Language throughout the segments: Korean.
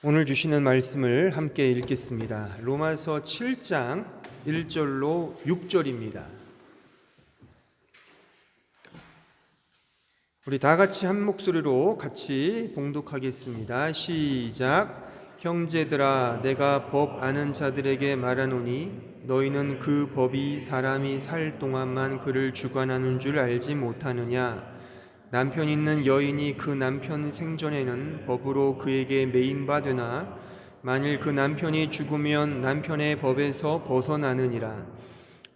오늘 주시는 말씀을 함께 읽겠습니다. 로마서 7장 1절로 6절입니다. 우리 다 같이 한 목소리로 같이 봉독하겠습니다. 시작. 형제들아, 내가 법 아는 자들에게 말하노니 너희는 그 법이 사람이 살 동안만 그를 주관하는 줄 알지 못하느냐. 남편 있는 여인이 그 남편 생전에는 법으로 그에게 매인 바 되나 만일 그 남편이 죽으면 남편의 법에서 벗어나느니라.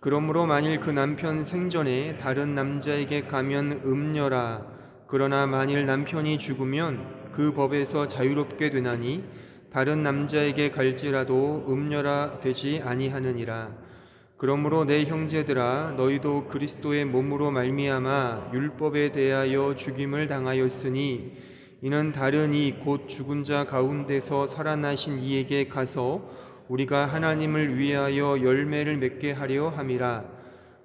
그러므로 만일 그 남편 생전에 다른 남자에게 가면 음녀라. 그러나 만일 남편이 죽으면 그 법에서 자유롭게 되나니 다른 남자에게 갈지라도 음녀라 되지 아니하느니라. 그러므로 내 형제들아, 너희도 그리스도의 몸으로 말미암아 율법에 대하여 죽임을 당하였으니 이는 다른 이 곧 죽은 자 가운데서 살아나신 이에게 가서 우리가 하나님을 위하여 열매를 맺게 하려 함이라.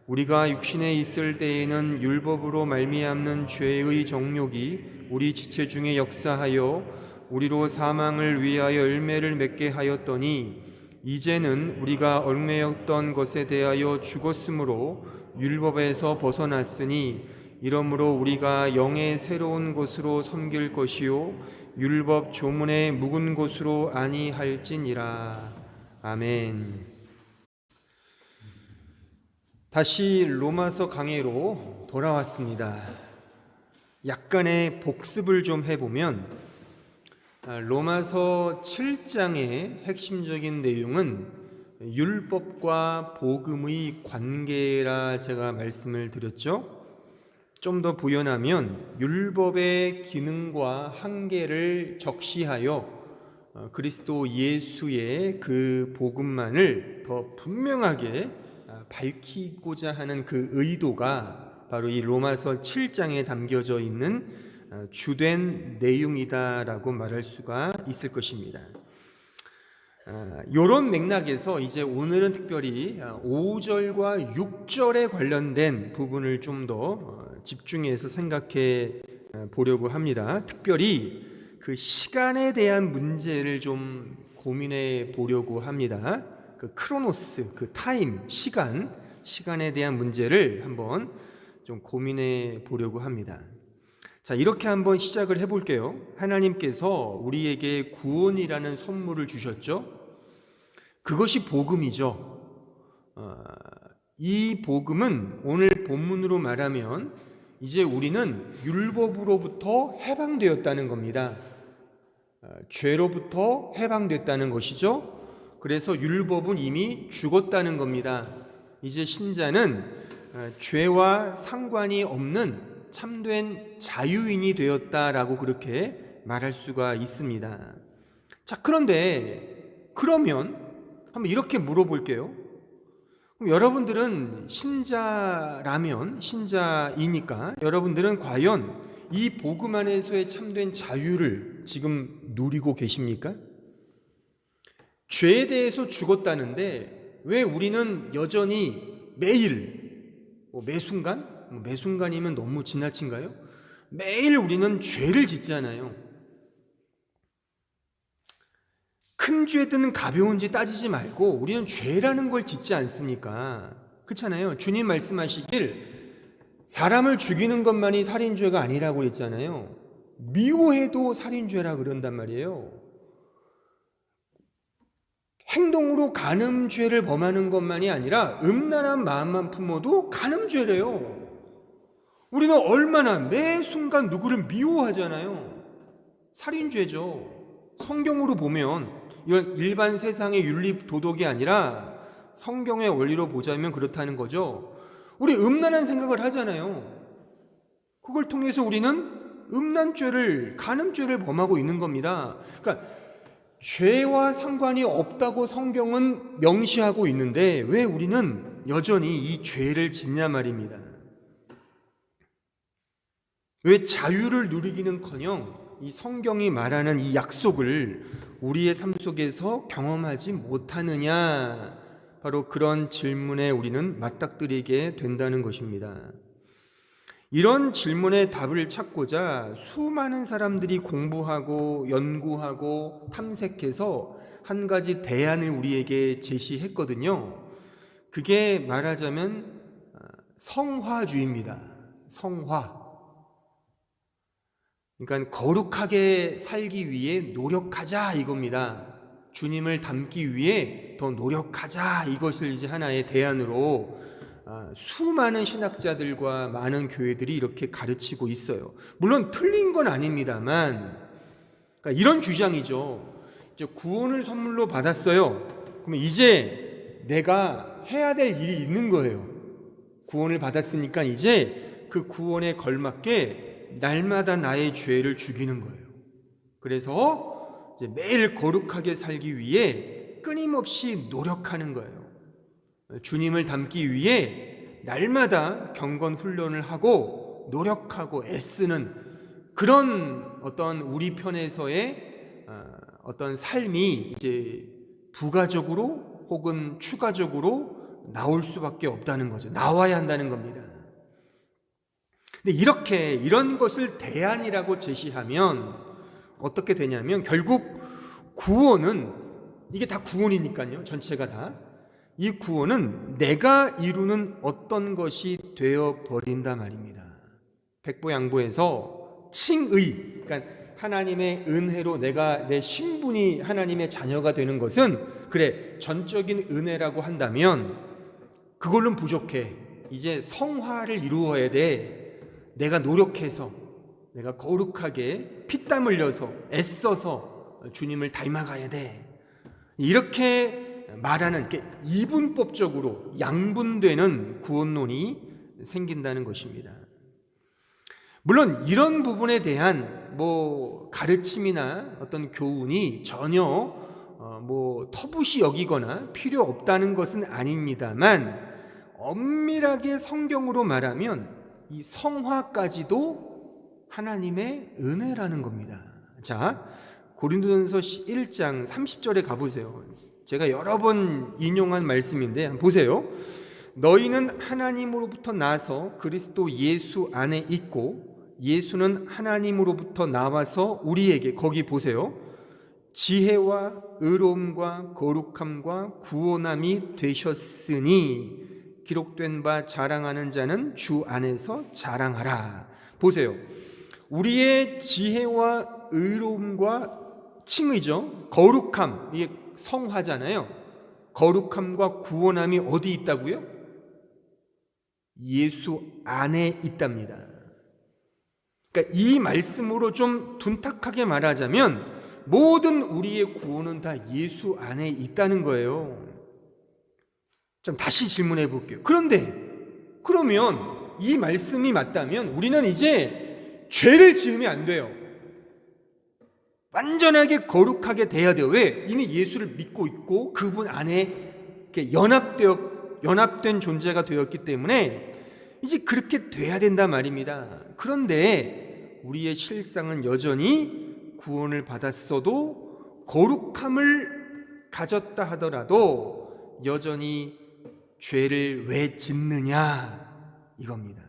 우리가 육신에 있을 때에는 율법으로 말미암는 죄의 정욕이 우리 지체 중에 역사하여 우리로 사망을 위하여 열매를 맺게 하였더니 이제는 우리가 얽매였던 것에 대하여 죽었으므로 율법에서 벗어났으니 이러므로 우리가 영의 새로운 것으로 섬길 것이요 율법 조문의 묵은 것으로 아니할지니라. 아멘. 다시 로마서 강해로 돌아왔습니다. 약간의 복습을 좀 해보면 로마서 7장의 핵심적인 내용은 율법과 복음의 관계라 제가 말씀을 드렸죠. 좀 더 부연하면 율법의 기능과 한계를 적시하여 그리스도 예수의 그 복음만을 더 분명하게 밝히고자 하는 그 의도가 바로 이 로마서 7장에 담겨져 있는 주된 내용이다라고 말할 수가 있을 것입니다. 이런 맥락에서 이제 오늘은 특별히 5절과 6절에 관련된 부분을 좀 더 집중해서 생각해 보려고 합니다. 특별히 그 시간에 대한 문제를 좀 고민해 보려고 합니다. 그 크로노스, 그 타임, 시간에 대한 문제를 한번 좀 고민해 보려고 합니다. 자, 이렇게 한번 시작을 해볼게요. 하나님께서 우리에게 구원이라는 선물을 주셨죠. 그것이 복음이죠. 이 복음은 오늘 본문으로 말하면 이제 우리는 율법으로부터 해방되었다는 겁니다. 죄로부터 해방됐다는 것이죠. 그래서 율법은 이미 죽었다는 겁니다. 이제 신자는 죄와 상관이 없는 참된 자유인이 되었다라고 그렇게 말할 수가 있습니다. 자, 그러면 한번 이렇게 물어볼게요. 그럼 여러분들은 신자이니까 여러분들은 과연 이 복음 안에서의 참된 자유를 지금 누리고 계십니까? 죄에 대해서 죽었다는데 왜 우리는 여전히 매일, 매 순간이면 너무 지나친가요? 매일 우리는 죄를 짓잖아요. 큰 죄든 가벼운 죄 따지지 말고 우리는 죄라는 걸 짓지 않습니까? 그렇잖아요. 주님 말씀하시길 사람을 죽이는 것만이 살인죄가 아니라고 했잖아요. 미워해도 살인죄라 그런단 말이에요. 행동으로 간음죄를 범하는 것만이 아니라 음란한 마음만 품어도 간음죄래요. 우리는 얼마나 매 순간 누구를 미워하잖아요. 살인죄죠. 성경으로 보면 이런 일반 세상의 윤리 도덕이 아니라 성경의 원리로 보자면 그렇다는 거죠. 우리 음란한 생각을 하잖아요. 그걸 통해서 우리는 간음죄를 범하고 있는 겁니다. 그러니까 죄와 상관이 없다고 성경은 명시하고 있는데 왜 우리는 여전히 이 죄를 짓냐 말입니다. 왜 자유를 누리기는커녕 이 성경이 말하는 이 약속을 우리의 삶 속에서 경험하지 못하느냐, 바로 그런 질문에 우리는 맞닥뜨리게 된다는 것입니다. 이런 질문의 답을 찾고자 수많은 사람들이 공부하고 연구하고 탐색해서 한 가지 대안을 우리에게 제시했거든요. 그게 말하자면 성화주의입니다. 성화. 그러니까 거룩하게 살기 위해 노력하자 이겁니다. 주님을 닮기 위해 더 노력하자, 이것을 이제 하나의 대안으로 수많은 신학자들과 많은 교회들이 이렇게 가르치고 있어요. 물론 틀린 건 아닙니다만, 그러니까 이런 주장이죠. 이제 구원을 선물로 받았어요. 그러면 이제 내가 해야 될 일이 있는 거예요. 구원을 받았으니까 이제 그 구원에 걸맞게 날마다 나의 죄를 죽이는 거예요. 그래서 이제 매일 거룩하게 살기 위해 끊임없이 노력하는 거예요. 주님을 닮기 위해 날마다 경건 훈련을 하고 노력하고 애쓰는 그런 어떤 우리 편에서의 어떤 삶이 이제 부가적으로 혹은 추가적으로 나올 수밖에 없다는 거죠. 나와야 한다는 겁니다. 근데 이렇게 이런 것을 대안이라고 제시하면 어떻게 되냐면 결국 구원은, 이게 다 구원이니까요. 전체가 다. 이 구원은 내가 이루는 어떤 것이 되어버린다 말입니다. 백보양보에서 칭의, 그러니까 하나님의 은혜로 내가 내 신분이 하나님의 자녀가 되는 것은 그래 전적인 은혜라고 한다면 그걸로는 부족해. 이제 성화를 이루어야 돼. 내가 노력해서, 내가 거룩하게 피땀 흘려서 애써서 주님을 닮아가야 돼. 이렇게 말하는 이분법적으로 양분되는 구원론이 생긴다는 것입니다. 물론 이런 부분에 대한 가르침이나 어떤 교훈이 전혀 터부시 여기거나 필요 없다는 것은 아닙니다만, 엄밀하게 성경으로 말하면 이 성화까지도 하나님의 은혜라는 겁니다. 자, 고린도전서 1장 30절에 가보세요. 제가 여러 번 인용한 말씀인데 한번 보세요. 너희는 하나님으로부터 나서 그리스도 예수 안에 있고 예수는 하나님으로부터 나와서 우리에게, 거기 보세요, 지혜와 의로움과 거룩함과 구원함이 되셨으니 기록된 바 자랑하는 자는 주 안에서 자랑하라. 보세요. 우리의 지혜와 의로움과 칭의죠. 거룩함, 이게 성화잖아요. 거룩함과 구원함이 어디 있다고요? 예수 안에 있답니다. 그러니까 이 말씀으로 좀 둔탁하게 말하자면 모든 우리의 구원은 다 예수 안에 있다는 거예요. 좀 다시 질문해 볼게요. 그러면 이 말씀이 맞다면 우리는 이제 죄를 지으면 안 돼요. 완전하게 거룩하게 돼야 돼요. 왜? 이미 예수를 믿고 있고 그분 안에 연합된 존재가 되었기 때문에 이제 그렇게 돼야 된단 말입니다. 그런데 우리의 실상은 여전히 구원을 받았어도 거룩함을 가졌다 하더라도 여전히 죄를 왜 짓느냐 이겁니다.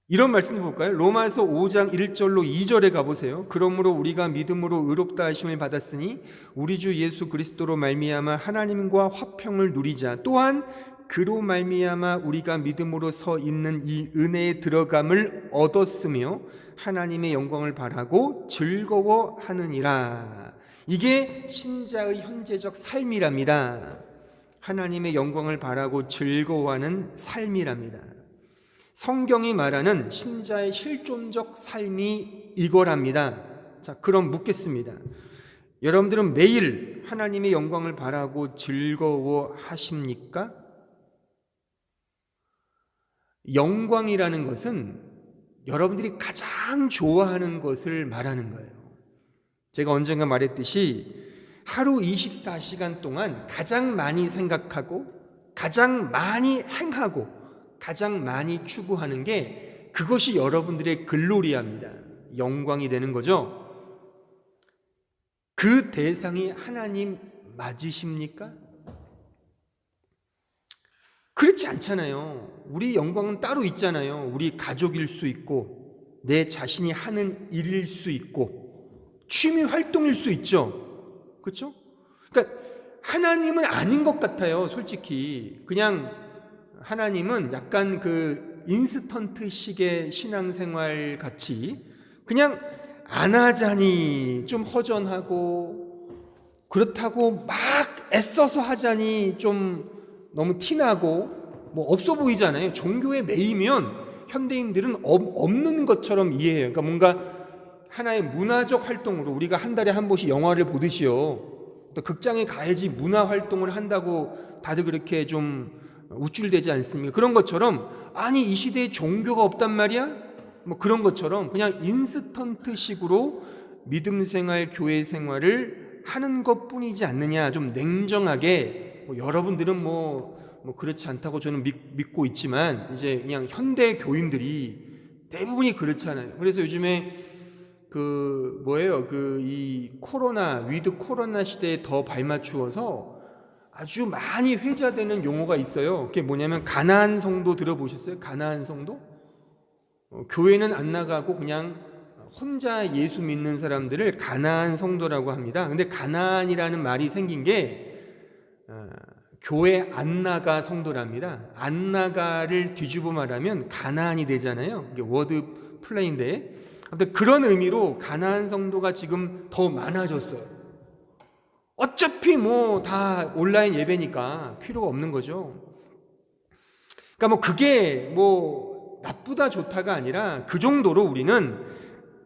이런 말씀을 볼까요? 로마서 5장 1절로 2절에 가보세요. 그러므로 우리가 믿음으로 의롭다 하심을 받았으니 우리 주 예수 그리스도로 말미암아 하나님과 화평을 누리자. 또한 그로 말미암아 우리가 믿음으로 서 있는 이 은혜에 들어감을 얻었으며 하나님의 영광을 바라고 즐거워하느니라. 이게 신자의 현재적 삶이랍니다. 하나님의 영광을 바라고 즐거워하는 삶이랍니다. 성경이 말하는 신자의 실존적 삶이 이거랍니다. 자, 그럼 묻겠습니다. 여러분들은 매일 하나님의 영광을 바라고 즐거워하십니까? 영광이라는 것은 여러분들이 가장 좋아하는 것을 말하는 거예요. 제가 언젠가 말했듯이 하루 24시간 동안 가장 많이 생각하고 가장 많이 행하고 가장 많이 추구하는 게 그것이 여러분들의 글로리아입니다. 영광이 되는 거죠. 그 대상이 하나님 맞으십니까? 그렇지 않잖아요. 우리 영광은 따로 있잖아요. 우리 가족일 수 있고, 내 자신이 하는 일일 수 있고, 취미 활동일 수 있죠. 그렇죠? 그러니까 하나님은 아닌 것 같아요. 솔직히 그냥 하나님은 약간 그 인스턴트식의 신앙생활 같이 그냥 안 하자니 좀 허전하고, 그렇다고 막 애써서 하자니 좀 너무 티나고 뭐 없어 보이잖아요. 종교에 매이면 현대인들은 없는 것처럼 이해해요. 그러니까 뭔가 하나의 문화적 활동으로, 우리가 한 달에 한 번씩 영화를 보듯이요, 또 극장에 가야지 문화 활동을 한다고 다들 그렇게 좀 우쭐대지 않습니까? 그런 것처럼, 아니 이 시대에 종교가 없단 말이야? 뭐 그런 것처럼 그냥 인스턴트식으로 믿음 생활, 교회 생활을 하는 것뿐이지 않느냐, 좀 냉정하게. 여러분들은 뭐 그렇지 않다고 저는 믿고 있지만, 이제 그냥 현대 교인들이 대부분이 그렇잖아요. 그래서 요즘에 이 코로나, 위드 코로나 시대에 더 발맞추어서 아주 많이 회자되는 용어가 있어요. 그게 뭐냐면 가나안 성도 들어보셨어요? 가나안 성도? 교회는 안 나가고 그냥 혼자 예수 믿는 사람들을 가나안 성도라고 합니다. 근데 가나안이라는 말이 생긴 게 교회 안 나가 성도랍니다. 안 나가를 뒤집어 말하면 가나안이 되잖아요. 이게 워드 플레이인데, 아무튼 그런 의미로 가나안 성도가 지금 더 많아졌어요. 어차피 뭐 다 온라인 예배니까 필요가 없는 거죠. 그러니까 뭐 그게 뭐 나쁘다 좋다가 아니라, 그 정도로 우리는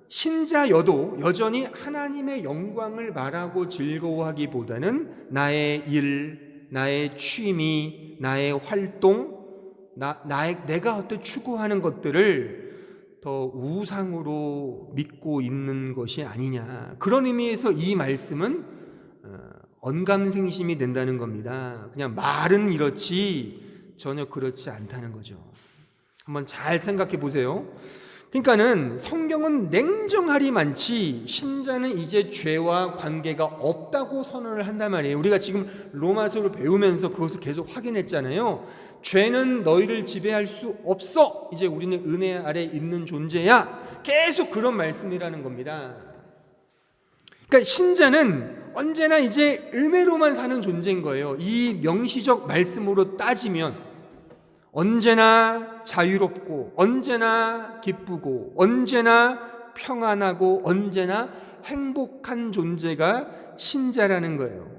신자여도 여전히 하나님의 영광을 말하고 즐거워하기보다는 나의 일, 나의 취미, 나의 활동, 내가 어떤 추구하는 것들을 더 우상으로 믿고 있는 것이 아니냐. 그런 의미에서 이 말씀은 언감생심이 된다는 겁니다. 그냥 말은 이렇지 전혀 그렇지 않다는 거죠. 한번 잘 생각해 보세요. 그러니까는 성경은 냉정하리만치 신자는 이제 죄와 관계가 없다고 선언을 한단 말이에요. 우리가 지금 로마서를 배우면서 그것을 계속 확인했잖아요. 죄는 너희를 지배할 수 없어. 이제 우리는 은혜 아래 있는 존재야. 계속 그런 말씀이라는 겁니다. 그러니까 신자는 언제나 이제 은혜로만 사는 존재인 거예요. 이 명시적 말씀으로 따지면 언제나 자유롭고, 언제나 기쁘고, 언제나 평안하고, 언제나 행복한 존재가 신자라는 거예요.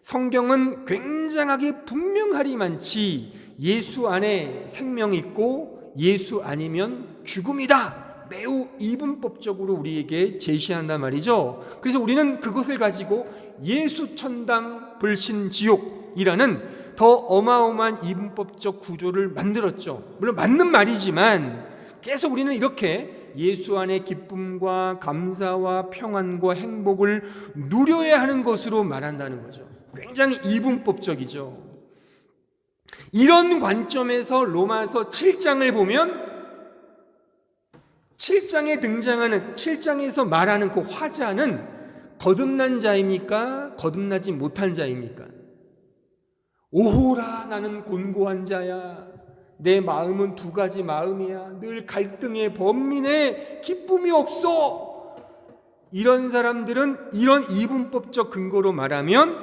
성경은 굉장하게 분명하리만치 예수 안에 생명이 있고 예수 아니면 죽음이다, 매우 이분법적으로 우리에게 제시한단 말이죠. 그래서 우리는 그것을 가지고 예수 천당 불신 지옥이라는 더 어마어마한 이분법적 구조를 만들었죠. 물론 맞는 말이지만 계속 우리는 이렇게 예수 안의 기쁨과 감사와 평안과 행복을 누려야 하는 것으로 말한다는 거죠. 굉장히 이분법적이죠. 이런 관점에서 로마서 7장을 보면 7장에 등장하는, 7장에서 말하는 그 화자는 거듭난 자입니까? 거듭나지 못한 자입니까? 오호라, 나는 곤고한 자야. 내 마음은 두 가지 마음이야. 늘 갈등의 번민에 기쁨이 없어. 이런 사람들은 이런 이분법적 근거로 말하면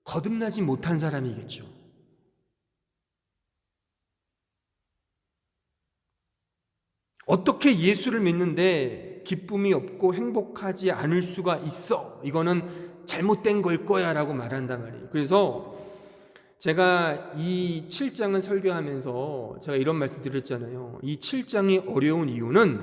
거듭나지 못한 사람이겠죠. 어떻게 예수를 믿는데 기쁨이 없고 행복하지 않을 수가 있어? 이거는 잘못된 걸 거야 라고 말한단 말이에요. 그래서 제가 이 7장을 설교하면서 제가 이런 말씀 드렸잖아요. 이 7장이 어려운 이유는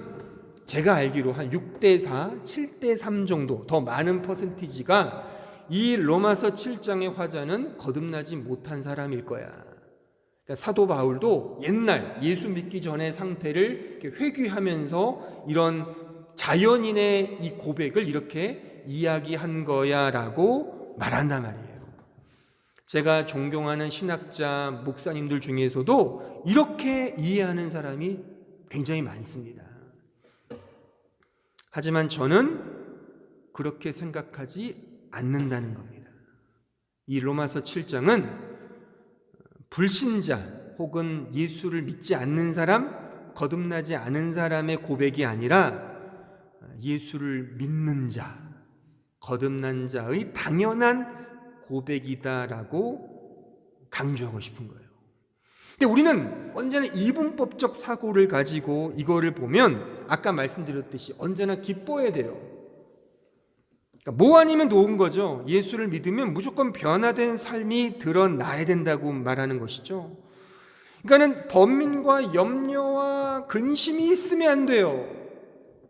제가 알기로 한 6대4, 7대3 정도 더 많은 퍼센티지가 이 로마서 7장의 화자는 거듭나지 못한 사람일 거야. 그러니까 사도 바울도 옛날 예수 믿기 전의 상태를 이렇게 회귀하면서 이런 자연인의 이 고백을 이렇게 이야기한 거야 라고 말한단 말이에요. 제가 존경하는 신학자 목사님들 중에서도 이렇게 이해하는 사람이 굉장히 많습니다. 하지만 저는 그렇게 생각하지 않는다는 겁니다. 이 로마서 7장은 불신자 혹은 예수를 믿지 않는 사람, 거듭나지 않은 사람의 고백이 아니라 예수를 믿는 자, 거듭난 자의 당연한 고백이다라고 강조하고 싶은 거예요. 근데 우리는 언제나 이분법적 사고를 가지고 이거를 보면 아까 말씀드렸듯이 언제나 기뻐해야 돼요. 그러니까 뭐 아니면 놓은 거죠. 예수를 믿으면 무조건 변화된 삶이 드러나야 된다고 말하는 것이죠. 그러니까는 번민과 염려와 근심이 있으면 안 돼요.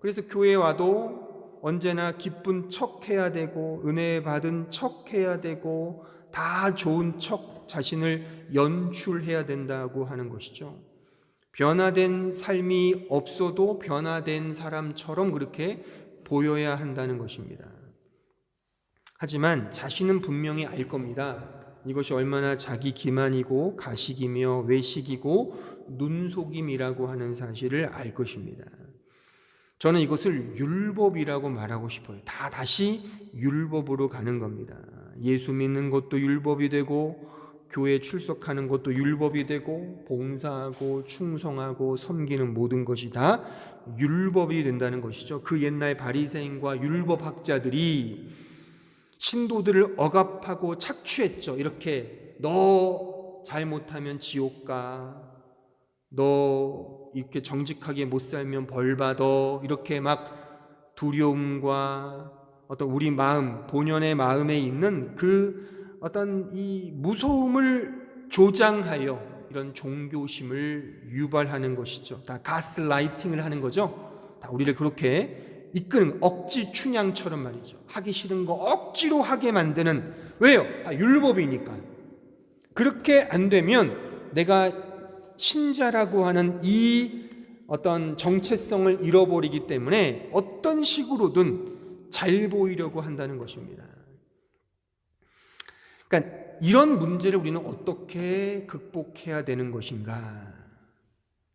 그래서 교회에 와도 언제나 기쁜 척 해야 되고 은혜 받은 척 해야 되고 다 좋은 척 자신을 연출해야 된다고 하는 것이죠. 변화된 삶이 없어도 변화된 사람처럼 그렇게 보여야 한다는 것입니다. 하지만 자신은 분명히 알 겁니다. 이것이 얼마나 자기 기만이고 가식이며 외식이고 눈속임이라고 하는 사실을 알 것입니다. 저는 이것을 율법이라고 말하고 싶어요. 다시 율법으로 가는 겁니다. 예수 믿는 것도 율법이 되고 교회 출석하는 것도 율법이 되고 봉사하고 충성하고 섬기는 모든 것이 다 율법이 된다는 것이죠. 그 옛날 바리새인과 율법학자들이 신도들을 억압하고 착취했죠. 이렇게 너 잘못하면 지옥 가, 너 이렇게 정직하게 못 살면 벌 받아, 이렇게 막 두려움과 어떤 우리 마음, 본연의 마음에 있는 그 어떤 이 무서움을 조장하여 이런 종교심을 유발하는 것이죠. 다 가스라이팅을 하는 거죠. 다 우리를 그렇게 이끄는 억지 춘향처럼 말이죠. 하기 싫은 거 억지로 하게 만드는, 왜요? 다 율법이니까. 그렇게 안 되면 내가 신자라고 하는 이 어떤 정체성을 잃어버리기 때문에 어떤 식으로든 잘 보이려고 한다는 것입니다. 그러니까 이런 문제를 우리는 어떻게 극복해야 되는 것인가?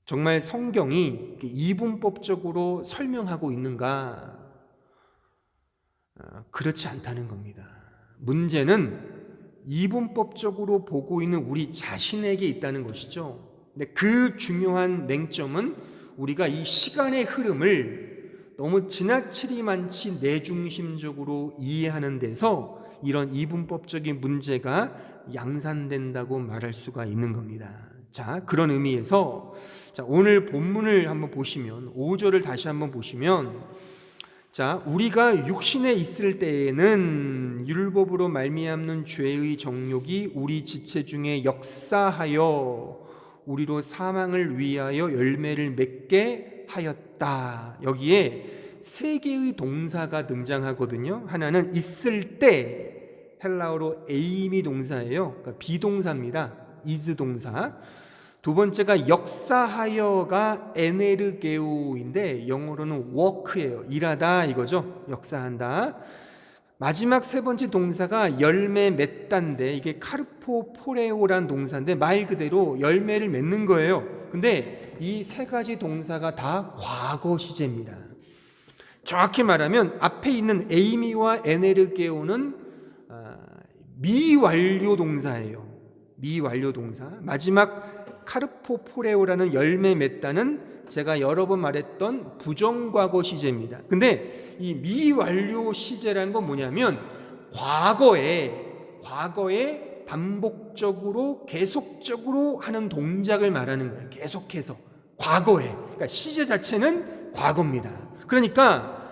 정말 성경이 이분법적으로 설명하고 있는가? 그렇지 않다는 겁니다. 문제는 이분법적으로 보고 있는 우리 자신에게 있다는 것이죠. 근데 그 중요한 맹점은 우리가 이 시간의 흐름을 너무 지나치리만치 내중심적으로 이해하는 데서 이런 이분법적인 문제가 양산된다고 말할 수가 있는 겁니다. 자, 그런 의미에서 오늘 본문을 한번 보시면 5절을 다시 한번 보시면, 자, 우리가 육신에 있을 때에는 율법으로 말미암는 죄의 정욕이 우리 지체 중에 역사하여 우리로 사망을 위하여 열매를 맺게 하였다. 여기에 세 개의 동사가 등장하거든요. 하나는 있을 때, 헬라어로 에이미 동사예요. 그러니까 비동사입니다. is 동사. 두 번째가 역사하여가 에네르게오인데 영어로는 work예요. 일하다 이거죠. 역사한다. 마지막 세 번째 동사가 열매 맺다인데 이게 카르포포레오란 동사인데 말 그대로 열매를 맺는 거예요. 근데 이 세 가지 동사가 다 과거 시제입니다. 정확히 말하면 앞에 있는 에이미와 에네르게오는 미완료 동사예요. 미완료 동사. 마지막 카르포포레오라는 열매 맺다는 제가 여러 번 말했던 부정과거 시제입니다. 근데 이 미완료 시제라는 건 뭐냐면 과거에 반복적으로 계속적으로 하는 동작을 말하는 거예요. 계속해서 과거에. 그러니까 시제 자체는 과거입니다. 그러니까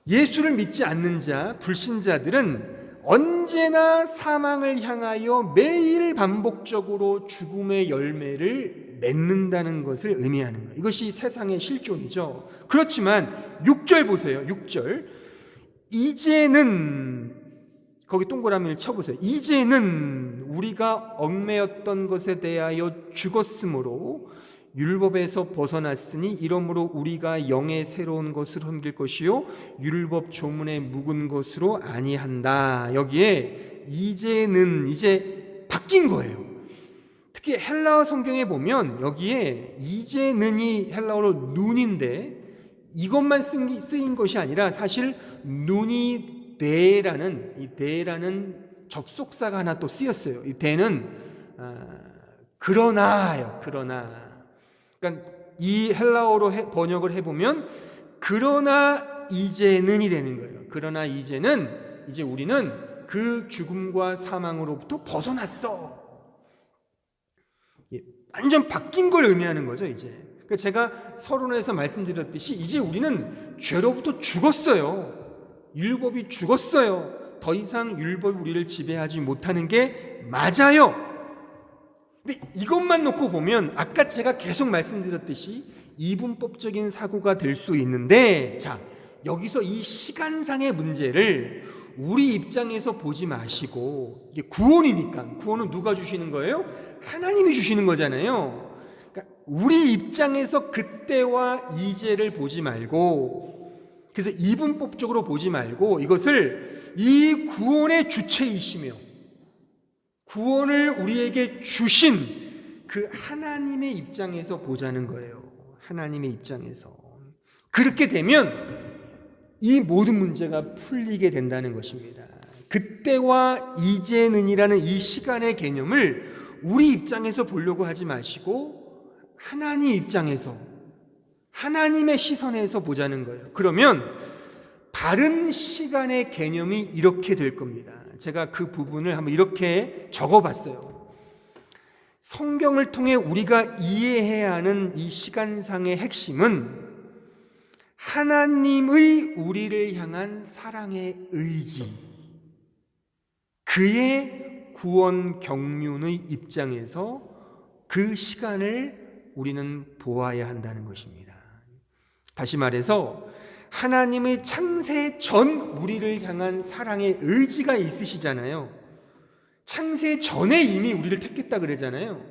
예수를 믿지 않는 자, 불신자들은 언제나 사망을 향하여 매일 반복적으로 죽음의 열매를 맺는다는 것을 의미하는 거예요. 이것이 세상의 실존이죠. 그렇지만 6절 보세요. 6절. 이제는, 거기 동그라미를 쳐보세요. 이제는 우리가 얽매였던 것에 대하여 죽었으므로 율법에서 벗어났으니 이러므로 우리가 영의 새로운 것을 섬길 것이요 율법 조문에 묵은 것으로 아니한다. 여기에 이제는, 이제 바뀐 거예요. 특히 헬라어 성경에 보면 여기에 이제는이 헬라어로 눈인데 이것만 쓰인 것이 아니라 사실 눈이 대라는, 이 대라는 접속사가 하나 또 쓰였어요. 이 대는 그러나요. 그러나. 그러니까 이 헬라어로 번역을 해보면 그러나 이제는이 되는 거예요. 그러나 이제는 이제 우리는 그 죽음과 사망으로부터 벗어났어. 완전 바뀐 걸 의미하는 거죠. 이제 그러니까 제가 서론에서 말씀드렸듯이 이제 우리는 죄로부터 죽었어요. 율법이 죽었어요. 더 이상 율법이 우리를 지배하지 못하는 게 맞아요. 근데 이것만 놓고 보면 아까 제가 계속 말씀드렸듯이 이분법적인 사고가 될 수 있는데, 자, 여기서 이 시간상의 문제를 우리 입장에서 보지 마시고, 이게 구원이니까, 구원은 누가 주시는 거예요? 하나님이 주시는 거잖아요. 그러니까 우리 입장에서 그때와 이제를 보지 말고, 그래서 이분법적으로 보지 말고 이것을 이 구원의 주체이시며 구원을 우리에게 주신 그 하나님의 입장에서 보자는 거예요. 하나님의 입장에서. 그렇게 되면 이 모든 문제가 풀리게 된다는 것입니다. 그때와 이제는이라는 이 시간의 개념을 우리 입장에서 보려고 하지 마시고 하나님 입장에서, 하나님의 시선에서 보자는 거예요. 그러면 바른 시간의 개념이 이렇게 될 겁니다. 제가 그 부분을 한번 이렇게 적어봤어요. 성경을 통해 우리가 이해해야 하는 이 시간상의 핵심은 하나님의 우리를 향한 사랑의 의지, 그의 구원 경륜의 입장에서 그 시간을 우리는 보아야 한다는 것입니다. 다시 말해서 하나님의 창세 전 우리를 향한 사랑의 의지가 있으시잖아요. 창세 전에 이미 우리를 택했다 그러잖아요.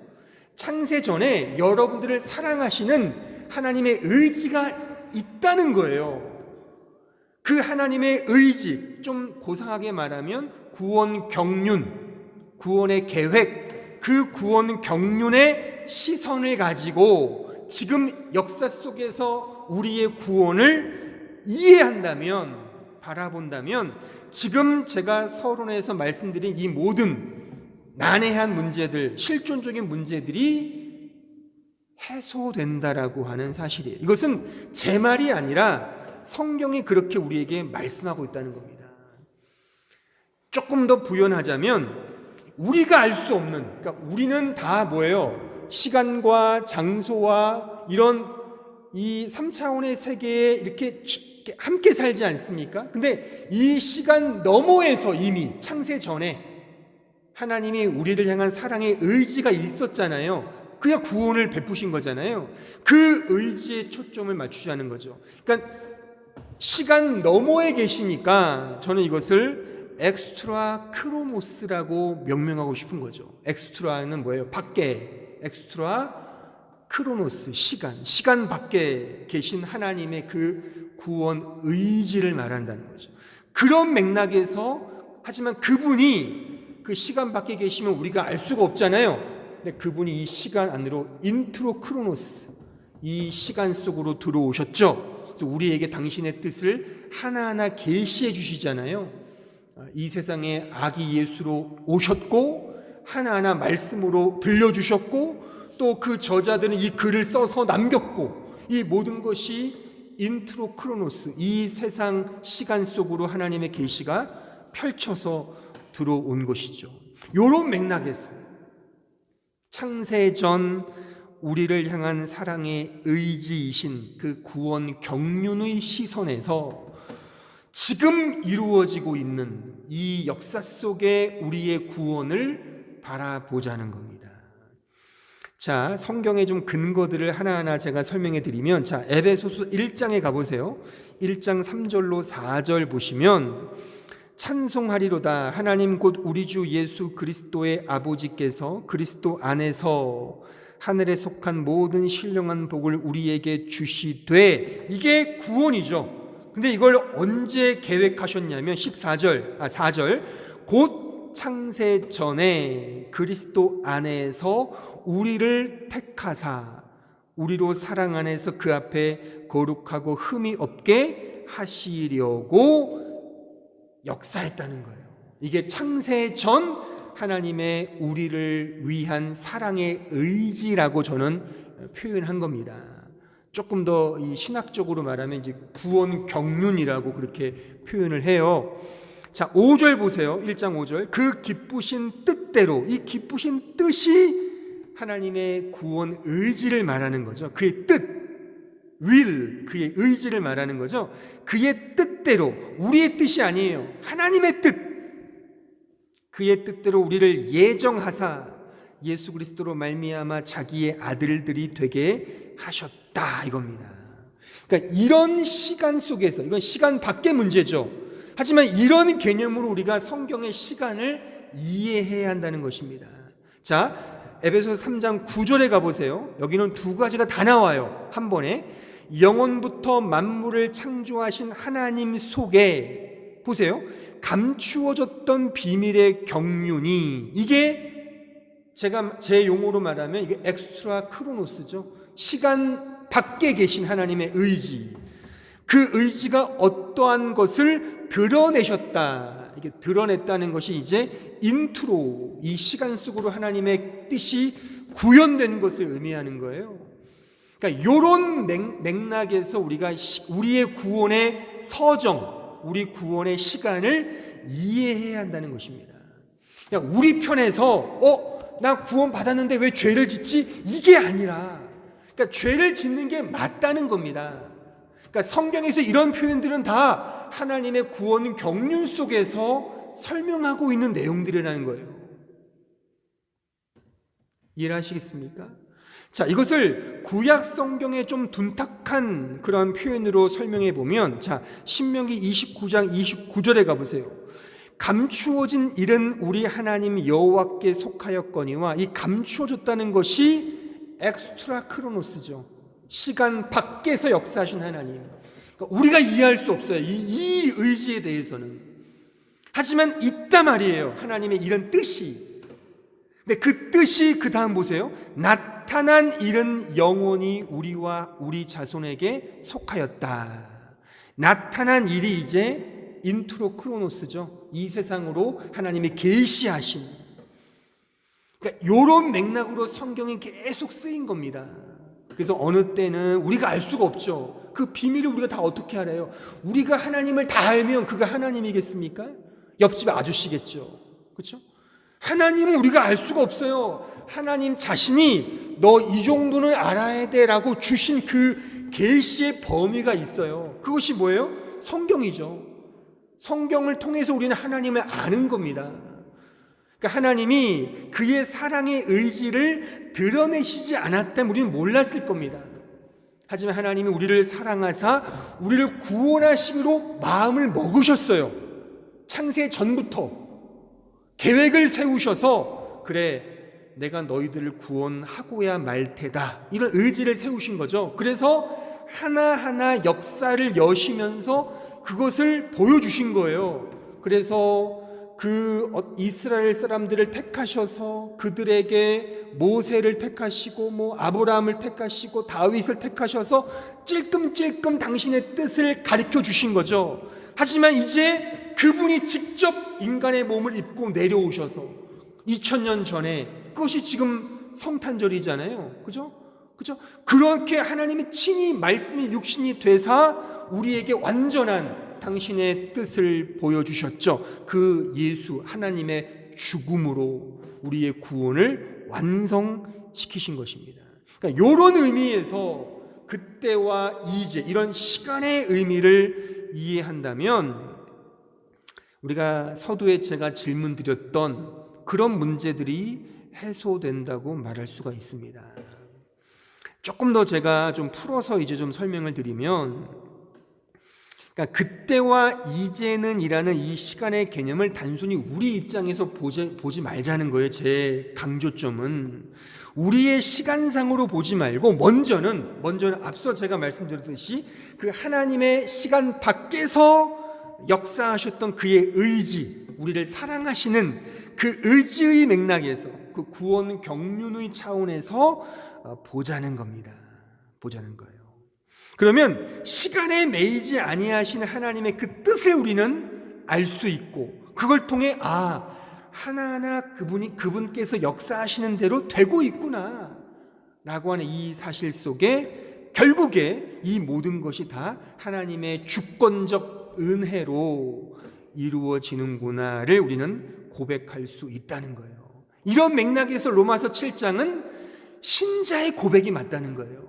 창세 전에 여러분들을 사랑하시는 하나님의 의지가 있다는 거예요. 그 하나님의 의지, 좀 고상하게 말하면 구원 경륜, 구원의 계획, 그 구원 경륜의 시선을 가지고 지금 역사 속에서 우리의 구원을 이해한다면, 바라본다면 지금 제가 서론에서 말씀드린 이 모든 난해한 문제들, 실존적인 문제들이 해소된다라고 하는 사실이에요. 이것은 제 말이 아니라 성경이 그렇게 우리에게 말씀하고 있다는 겁니다. 조금 더 부연하자면 우리가 알 수 없는, 그러니까 우리는 다 뭐예요? 시간과 장소와 이런 이 3차원의 세계에 이렇게 함께 살지 않습니까? 근데 이 시간 너머에서 이미 창세 전에 하나님이 우리를 향한 사랑의 의지가 있었잖아요. 그냥 구원을 베푸신 거잖아요. 그 의지에 초점을 맞추자는 거죠. 그러니까 시간 너머에 계시니까 저는 이것을 엑스트라 크로노스라고 명명하고 싶은 거죠. 엑스트라는 뭐예요? 밖에, 엑스트라 크로노스, 시간 밖에 계신 하나님의 그 구원 의지를 말한다는 거죠. 그런 맥락에서, 하지만 그분이 그 시간 밖에 계시면 우리가 알 수가 없잖아요. 근데 그분이 이 시간 안으로 인트로 크로노스, 이 시간 속으로 들어오셨죠. 그래서 우리에게 당신의 뜻을 하나하나 계시해 주시잖아요. 이 세상에 아기 예수로 오셨고 하나하나 말씀으로 들려주셨고 또 그 저자들은 이 글을 써서 남겼고, 이 모든 것이 인트로 크로노스, 이 세상 시간 속으로 하나님의 계시가 펼쳐서 들어온 것이죠. 이런 맥락에서 창세 전 우리를 향한 사랑의 의지이신 그 구원 경륜의 시선에서 지금 이루어지고 있는 이 역사 속에 우리의 구원을 바라보자는 겁니다. 자, 성경의 좀 근거들을 하나하나 제가 설명해 드리면, 자, 에베소서 1장에 가보세요. 1장 3절로 4절 보시면, 찬송하리로다 하나님 곧 우리 주 예수 그리스도의 아버지께서 그리스도 안에서 하늘에 속한 모든 신령한 복을 우리에게 주시되, 이게 구원이죠. 근데 이걸 언제 계획하셨냐면 4절 곧 창세 전에 그리스도 안에서 우리를 택하사 우리로 사랑 안에서 그 앞에 거룩하고 흠이 없게 하시려고 역사했다는 거예요. 이게 창세 전 하나님의 우리를 위한 사랑의 의지라고 저는 표현한 겁니다. 조금 더 이 신학적으로 말하면 이제 구원 경륜이라고 그렇게 표현을 해요. 자, 5절 보세요. 1장 5절. 그 기쁘신 뜻대로, 이 기쁘신 뜻이 하나님의 구원 의지를 말하는 거죠. 그의 뜻, will, 그의 의지를 말하는 거죠. 그의 뜻대로, 우리의 뜻이 아니에요. 하나님의 뜻, 그의 뜻대로 우리를 예정하사 예수 그리스도로 말미암아 자기의 아들들이 되게 하셨다, 이겁니다. 그러니까 이런 시간 속에서, 이건 시간 밖의 문제죠. 하지만 이런 개념으로 우리가 성경의 시간을 이해해야 한다는 것입니다. 자, 에베소서 3장 9절에 가보세요. 여기는 두 가지가 다 나와요, 한 번에. 영원부터 만물을 창조하신 하나님 속에, 보세요, 감추어졌던 비밀의 경륜이, 이게 제가 제 용어로 말하면 이게 엑스트라 크로노스죠. 시간 밖에 계신 하나님의 의지, 그 의지가 어떠한 것을 드러내셨다. 이게 드러냈다는 것이 이제 인트로, 이 시간 속으로 하나님의 뜻이 구현된 것을 의미하는 거예요. 그러니까 이런 맥락에서 우리가 우리의 구원의 서정, 우리 구원의 시간을 이해해야 한다는 것입니다. 그냥 우리 편에서 나 구원 받았는데 왜 죄를 짓지? 이게 아니라, 그러니까 죄를 짓는 게 맞다는 겁니다. 그러니까 성경에서 이런 표현들은 다 하나님의 구원 경륜 속에서 설명하고 있는 내용들이라는 거예요. 이해하시겠습니까? 자, 이것을 구약 성경에 좀 둔탁한 그런 표현으로 설명해 보면, 자, 신명기 29장 29절에 가보세요. 감추어진 일은 우리 하나님 여호와께 속하였거니와, 이 감추어졌다는 것이 엑스트라 크로노스죠. 시간 밖에서 역사하신 하나님. 그러니까 우리가 이해할 수 없어요, 이 의지에 대해서는. 하지만 있단 말이에요, 하나님의 이런 뜻이. 근데 그 뜻이 그 다음 보세요. 나타난 일은 영원히 우리와 우리 자손에게 속하였다. 나타난 일이 이제 인트로 크로노스죠. 이 세상으로 하나님이 계시하신. 그러니까 이런 맥락으로 성경이 계속 쓰인 겁니다. 그래서 어느 때는 우리가 알 수가 없죠. 그 비밀을 우리가 다 어떻게 알아요? 우리가 하나님을 다 알면 그가 하나님이겠습니까? 옆집 아저씨겠죠. 그렇죠? 하나님은 우리가 알 수가 없어요. 하나님 자신이 너 이 정도는 알아야 돼라고 주신 그 계시의 범위가 있어요. 그것이 뭐예요? 성경이죠. 성경을 통해서 우리는 하나님을 아는 겁니다. 그러니까 하나님이 그의 사랑의 의지를 드러내시지 않았다면 우리는 몰랐을 겁니다. 하지만 하나님이 우리를 사랑하사 우리를 구원하시기로 마음을 먹으셨어요. 창세 전부터 계획을 세우셔서, 그래, 내가 너희들을 구원하고야 말 테다, 이런 의지를 세우신 거죠. 그래서 하나하나 역사를 여시면서 그것을 보여주신 거예요. 그래서 그 이스라엘 사람들을 택하셔서 그들에게 모세를 택하시고 아브라함을 택하시고 다윗을 택하셔서 찔끔찔끔 당신의 뜻을 가르쳐 주신 거죠. 하지만 이제 그분이 직접 인간의 몸을 입고 내려오셔서 2000년 전에, 그것이 지금 성탄절이잖아요. 그죠? 그렇게 하나님이 친히 말씀이 육신이 되사 우리에게 완전한 당신의 뜻을 보여주셨죠. 그 예수, 하나님의 죽음으로 우리의 구원을 완성시키신 것입니다. 그러니까 이런 의미에서 그때와 이제, 이런 시간의 의미를 이해한다면 우리가 서두에 제가 질문 드렸던 그런 문제들이 해소된다고 말할 수가 있습니다. 조금 더 제가 좀 풀어서 이제 좀 설명을 드리면, 그러니까 그때와 이제는 이라는 이 시간의 개념을 단순히 우리 입장에서 보지 말자는 거예요. 제 강조점은 우리의 시간상으로 보지 말고 먼저는 앞서 제가 말씀드렸듯이 그 하나님의 시간 밖에서 역사하셨던 그의 의지, 우리를 사랑하시는 그 의지의 맥락에서, 그 구원 경륜의 차원에서 보자는 겁니다. 보자는 거예요. 그러면 시간에 매이지 아니하시는 하나님의 그 뜻을 우리는 알 수 있고, 그걸 통해 하나하나 그분께서 역사하시는 대로 되고 있구나 라고 하는 이 사실 속에 결국에 이 모든 것이 다 하나님의 주권적 은혜로 이루어지는구나를 우리는 고백할 수 있다는 거예요. 이런 맥락에서 로마서 7장은 신자의 고백이 맞다는 거예요.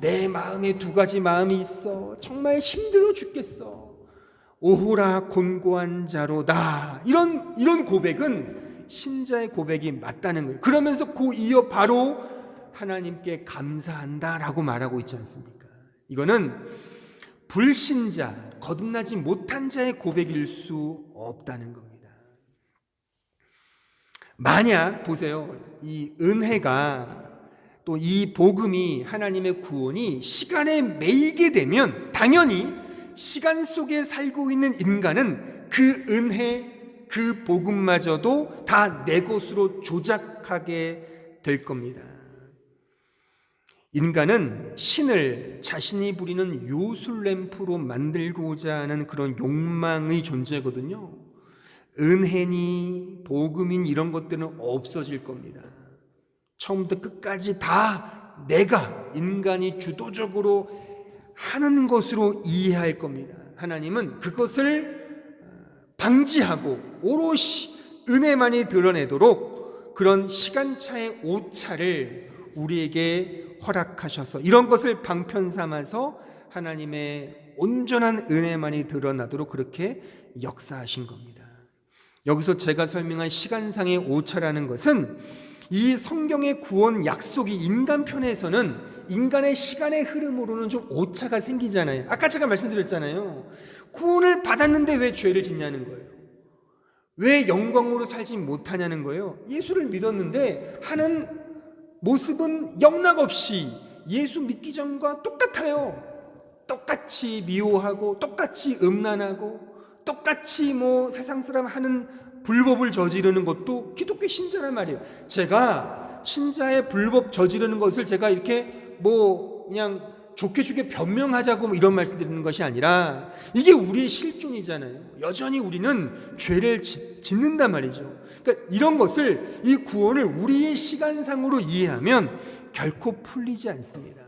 내 마음에 두 가지 마음이 있어. 정말 힘들어 죽겠어. 오호라 곤고한 자로다. 이런 고백은 신자의 고백이 맞다는 거예요. 그러면서 그 이어 바로 하나님께 감사한다라고 말하고 있지 않습니까? 이거는 불신자, 거듭나지 못한 자의 고백일 수 없다는 겁니다. 만약 보세요. 이 은혜가 또 이 복음이 하나님의 구원이 시간에 매이게 되면 당연히 시간 속에 살고 있는 인간은 그 은혜, 그 복음마저도 다 내 것으로 조작하게 될 겁니다. 인간은 신을 자신이 부리는 요술램프로 만들고자 하는 그런 욕망의 존재거든요. 은혜니 복음인 이런 것들은 없어질 겁니다. 처음부터 끝까지 다 내가 인간이 주도적으로 하는 것으로 이해할 겁니다. 하나님은 그것을 방지하고 오롯이 은혜만이 드러내도록 그런 시간차의 오차를 우리에게 허락하셔서 이런 것을 방편 삼아서 하나님의 온전한 은혜만이 드러나도록 그렇게 역사하신 겁니다. 여기서 제가 설명한 시간상의 오차라는 것은 이 성경의 구원 약속이 인간 편에서는 인간의 시간의 흐름으로는 좀 오차가 생기잖아요. 아까 제가 말씀드렸잖아요. 구원을 받았는데 왜 죄를 짓냐는 거예요. 왜 영광으로 살지 못하냐는 거예요. 예수를 믿었는데 하는 모습은 영락없이 예수 믿기 전과 똑같아요. 똑같이 미워하고 똑같이 음란하고 똑같이 세상 사람 하는 불법을 저지르는 것도 기독교 신자란 말이에요. 제가 신자의 불법 저지르는 것을 제가 이렇게 그냥 좋게 변명하자고 이런 말씀 드리는 것이 아니라 이게 우리의 실존이잖아요. 여전히 우리는 죄를 짓는단 말이죠. 그러니까 이런 것을 이 구원을 우리의 시간상으로 이해하면 결코 풀리지 않습니다.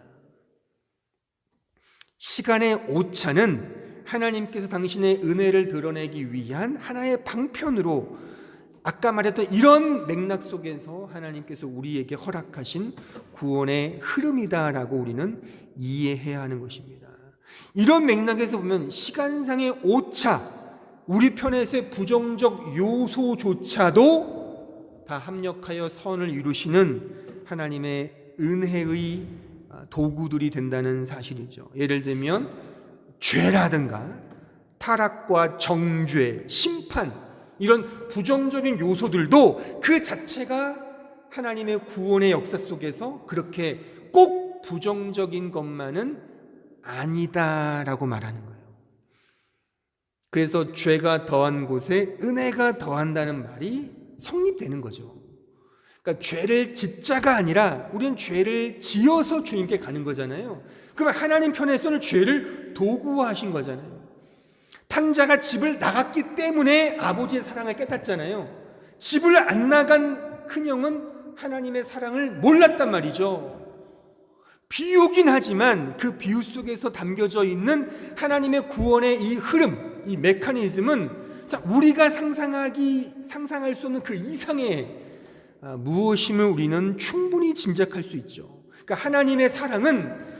시간의 오차는 하나님께서 당신의 은혜를 드러내기 위한 하나의 방편으로 아까 말했던 이런 맥락 속에서 하나님께서 우리에게 허락하신 구원의 흐름이다라고 우리는 이해해야 하는 것입니다. 이런 맥락에서 보면 시간상의 오차, 우리 편에서의 부정적 요소조차도 다 합력하여 선을 이루시는 하나님의 은혜의 도구들이 된다는 사실이죠. 예를 들면 죄라든가 타락과 정죄, 심판 이런 부정적인 요소들도 그 자체가 하나님의 구원의 역사 속에서 그렇게 꼭 부정적인 것만은 아니다라고 말하는 거예요. 그래서 죄가 더한 곳에 은혜가 더한다는 말이 성립되는 거죠. 그러니까 죄를 짓자가 아니라 우리는 죄를 지어서 주님께 가는 거잖아요. 그러면 하나님 편에서는 죄를 도구화하신 거잖아요. 탕자가 집을 나갔기 때문에 아버지의 사랑을 깨닫잖아요. 집을 안 나간 큰형은 하나님의 사랑을 몰랐단 말이죠. 비유긴 하지만 그 비유 속에서 담겨져 있는 하나님의 구원의 이 흐름, 이 메커니즘은 우리가 상상할 수 없는 그 이상의 무엇임을 우리는 충분히 짐작할 수 있죠. 그러니까 하나님의 사랑은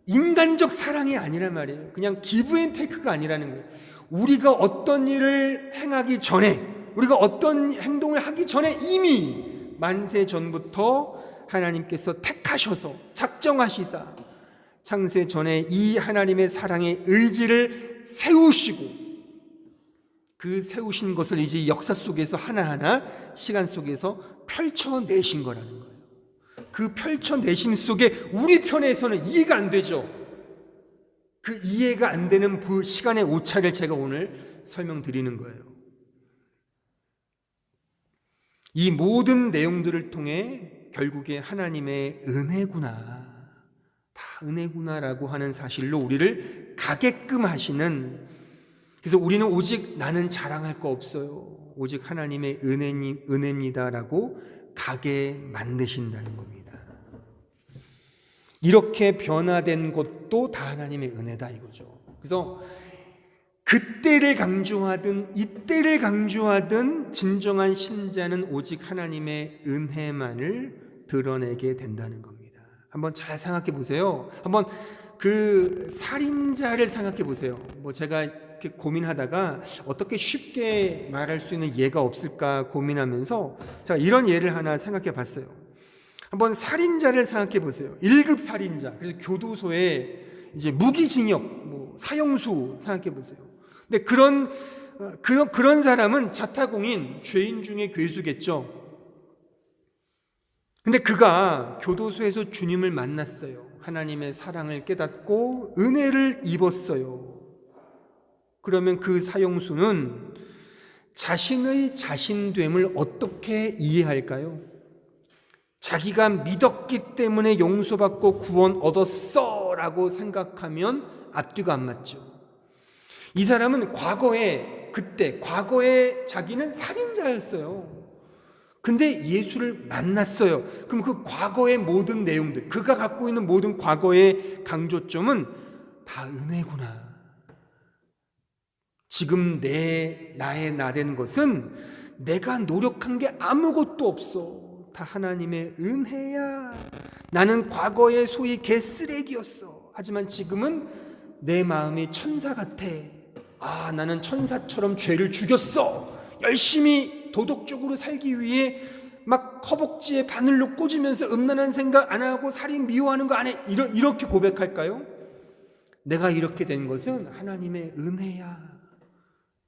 인간적 사랑이 아니란 말이에요. 그냥 기브 앤 테이크가 아니라는 거예요. 우리가 어떤 일을 행하기 전에, 우리가 어떤 행동을 하기 전에 이미 만세 전부터 하나님께서 택하셔서 작정하시사 창세 전에 이 하나님의 사랑의 의지를 세우시고 그 세우신 것을 이제 역사 속에서 하나하나 시간 속에서 펼쳐내신 거라는 거예요. 그 펼쳐내심 속에 우리 편에서는 이해가 안 되죠. 그 이해가 안 되는 그 시간의 오차를 제가 오늘 설명드리는 거예요. 이 모든 내용들을 통해 결국에 하나님의 은혜구나, 다 은혜구나라고 하는 사실로 우리를 가게끔 하시는, 그래서 우리는 오직 나는 자랑할 거 없어요, 오직 하나님의 은혜입니다라고 가게 만드신다는 겁니다. 이렇게 변화된 것도 다 하나님의 은혜다 이거죠. 그래서 그때를 강조하든 이때를 강조하든 진정한 신자는 오직 하나님의 은혜만을 드러내게 된다는 겁니다. 한번 잘 생각해 보세요. 한번 그 살인자를 생각해 보세요. 제가 이렇게 고민하다가 어떻게 쉽게 말할 수 있는 예가 없을까 고민하면서 제가 이런 예를 하나 생각해 봤어요. 한번 살인자를 생각해 보세요. 1급 살인자. 그래서 교도소에 이제 무기징역, 사형수 생각해 보세요. 근데 그런 사람은 자타공인 죄인 중에 괴수겠죠. 근데 그가 교도소에서 주님을 만났어요. 하나님의 사랑을 깨닫고 은혜를 입었어요. 그러면 그 사형수는 자신의 자신됨을 어떻게 이해할까요? 자기가 믿었기 때문에 용서받고 구원 얻었어 라고 생각하면 앞뒤가 안 맞죠. 이 사람은 과거에 자기는 살인자였어요. 근데 예수를 만났어요. 그럼 그 과거의 모든 내용들, 그가 갖고 있는 모든 과거의 강조점은 다 은혜구나. 지금 나의 나 된 것은 내가 노력한 게 아무것도 없어. 다 하나님의 은혜야. 나는 과거에 소위 개쓰레기였어. 하지만 지금은 내 마음이 천사 같아. 나는 천사처럼 죄를 죽였어. 열심히 도덕적으로 살기 위해 막 허벅지에 바늘로 꽂으면서 음란한 생각 안 하고 살인 미워하는 거 안 해. 이렇게 고백할까요? 내가 이렇게 된 것은 하나님의 은혜야.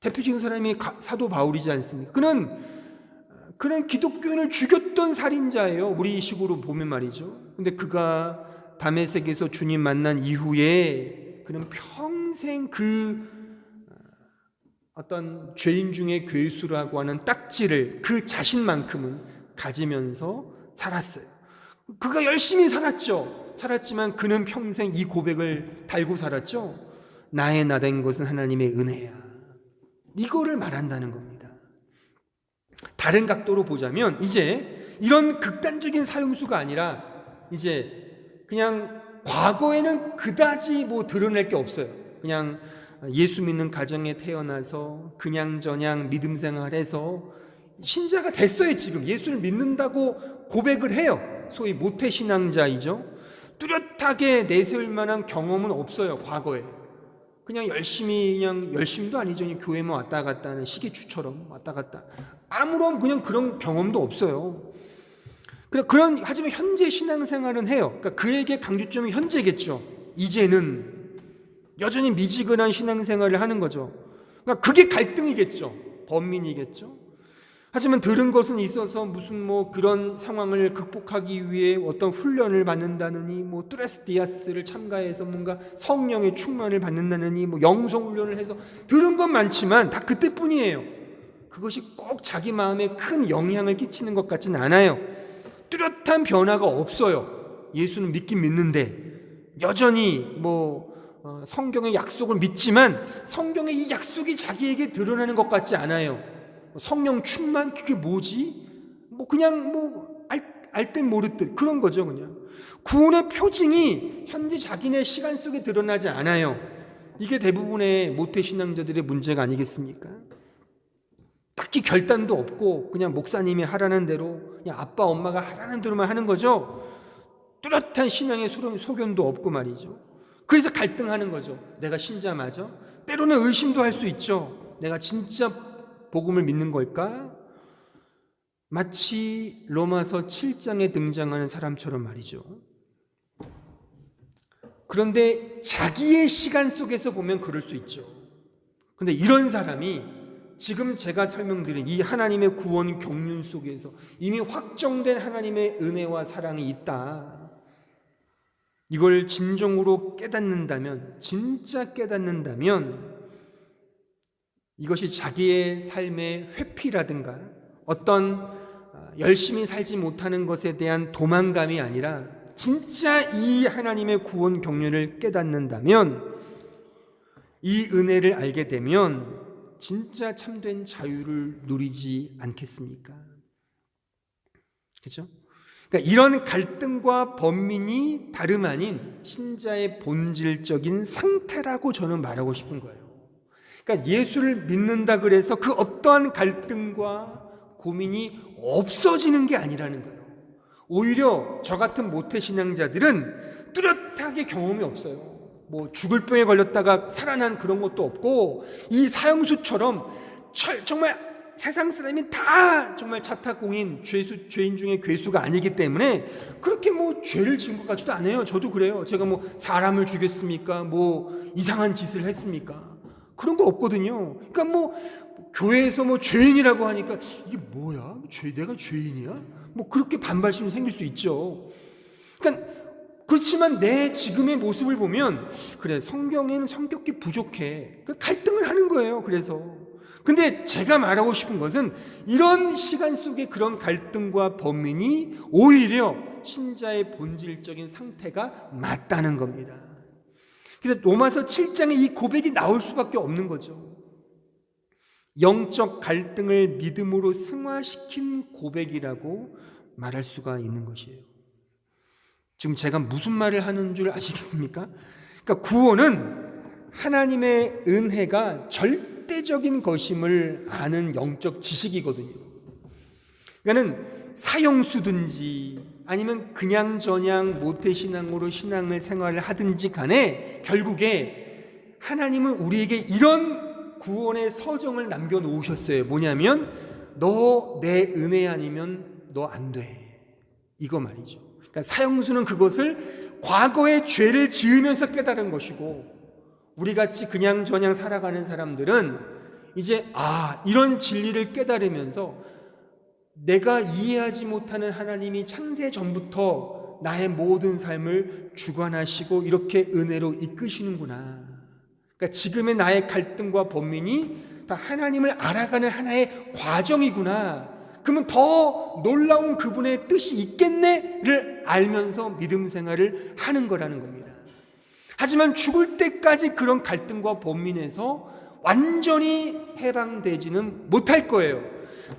대표적인 사람이 사도 바울이지 않습니까? 그는 기독교인을 죽였던 살인자예요. 우리 식으로 보면 말이죠. 근데 그가 다메섹에서 주님 만난 이후에 그는 평생 그 어떤 죄인 중에 괴수라고 하는 딱지를 그 자신만큼은 가지면서 살았어요. 그가 열심히 살았지만 그는 평생 이 고백을 달고 살았죠. 나의 나 된 것은 하나님의 은혜야. 이거를 말한다는 겁니다. 다른 각도로 보자면 이제 이런 극단적인 사형수가 아니라 이제 그냥 과거에는 그다지 드러낼 게 없어요. 그냥 예수 믿는 가정에 태어나서 그냥저냥 믿음 생활해서 신자가 됐어요. 지금 예수를 믿는다고 고백을 해요. 소위 모태신앙자이죠. 뚜렷하게 내세울 만한 경험은 없어요. 과거에 그냥 열심히도 아니죠. 그냥 교회만 왔다 갔다 하는 시계추처럼 왔다 갔다. 아무런 그냥 그런 경험도 없어요. 하지만 현재 신앙생활은 해요. 그러니까 그에게 강조점이 현재겠죠. 이제는 여전히 미지근한 신앙생활을 하는 거죠. 그러니까 그게 갈등이겠죠. 번민이겠죠. 하지만 들은 것은 있어서 무슨 그런 상황을 극복하기 위해 어떤 훈련을 받는다느니 뚜레스 디아스를 참가해서 뭔가 성령의 충만을 받는다느니 영성 훈련을 해서 들은 건 많지만 다 그때뿐이에요. 그것이 꼭 자기 마음에 큰 영향을 끼치는 것 같지는 않아요. 뚜렷한 변화가 없어요. 예수는 믿긴 믿는데 여전히 성경의 약속을 믿지만 성경의 이 약속이 자기에게 드러나는 것 같지 않아요. 성령 충만 그게 뭐지? 알 듯 모를 듯 그런 거죠. 그냥 구원의 표징이 현재 자기네 시간 속에 드러나지 않아요. 이게 대부분의 모태신앙자들의 문제가 아니겠습니까? 딱히 결단도 없고 그냥 목사님이 하라는 대로 그냥 아빠 엄마가 하라는 대로만 하는 거죠. 뚜렷한 신앙의 소견도 없고 말이죠. 그래서 갈등하는 거죠. 내가 신자 맞아? 때로는 의심도 할 수 있죠. 내가 진짜 복음을 믿는 걸까? 마치 로마서 7장에 등장하는 사람처럼 말이죠. 그런데 자기의 시간 속에서 보면 그럴 수 있죠. 그런데 이런 사람이 지금 제가 설명드린 이 하나님의 구원 경륜 속에서 이미 확정된 하나님의 은혜와 사랑이 있다. 이걸 진정으로 깨닫는다면, 진짜 깨닫는다면 이것이 자기의 삶의 회피라든가 어떤 열심히 살지 못하는 것에 대한 도망감이 아니라 진짜 이 하나님의 구원 경륜을 깨닫는다면, 이 은혜를 알게 되면 진짜 참된 자유를 누리지 않겠습니까? 그렇죠? 그러니까 이런 갈등과 번민이 다름 아닌 신자의 본질적인 상태라고 저는 말하고 싶은 거예요. 그러니까 예수를 믿는다 그래서 그 어떠한 갈등과 고민이 없어지는 게 아니라는 거예요. 오히려 저 같은 모태신앙자들은 뚜렷하게 경험이 없어요. 뭐 죽을 병에 걸렸다가 살아난 그런 것도 없고, 이 사형수처럼 정말 세상 사람이 다 정말 자타공인 죄인 중에 괴수가 아니기 때문에 그렇게 뭐 죄를 지은 것 같지도 않아요. 저도 그래요. 제가 뭐 사람을 죽였습니까? 뭐 이상한 짓을 했습니까? 그런 거 없거든요. 그러니까 뭐 교회에서 뭐 죄인이라고 하니까 이게 뭐야? 내가 죄인이야? 뭐 그렇게 반발심이 생길 수 있죠. 그러니까 그렇지만 내 지금의 모습을 보면 그래, 성경에는 성격이 부족해. 그 갈등을 하는 거예요. 그래서 근데 제가 말하고 싶은 것은 이런 시간 속에 그런 갈등과 번민이 오히려 신자의 본질적인 상태가 맞다는 겁니다. 그래서 로마서 7장에 이 고백이 나올 수밖에 없는 거죠. 영적 갈등을 믿음으로 승화시킨 고백이라고 말할 수가 있는 것이에요. 지금 제가 무슨 말을 하는 줄 아시겠습니까? 그러니까 구원은 하나님의 은혜가 절대적인 것임을 아는 영적 지식이거든요. 그러니까는 사형수든지 아니면 그냥 저냥 모태신앙으로 신앙을 생활을 하든지 간에 결국에 하나님은 우리에게 이런 구원의 서정을 남겨놓으셨어요. 뭐냐면 너 내 은혜 아니면 너 안 돼, 이거 말이죠. 그러니까 사형수는 그것을 과거의 죄를 지으면서 깨달은 것이고, 우리같이 그냥 저냥 살아가는 사람들은 이제 이런 진리를 깨달으면서 내가 이해하지 못하는 하나님이 창세 전부터 나의 모든 삶을 주관하시고 이렇게 은혜로 이끄시는구나. 그러니까 지금의 나의 갈등과 번민이 다 하나님을 알아가는 하나의 과정이구나. 그러면 더 놀라운 그분의 뜻이 있겠네를 알면서 믿음 생활을 하는 거라는 겁니다. 하지만 죽을 때까지 그런 갈등과 번민에서 완전히 해방되지는 못할 거예요.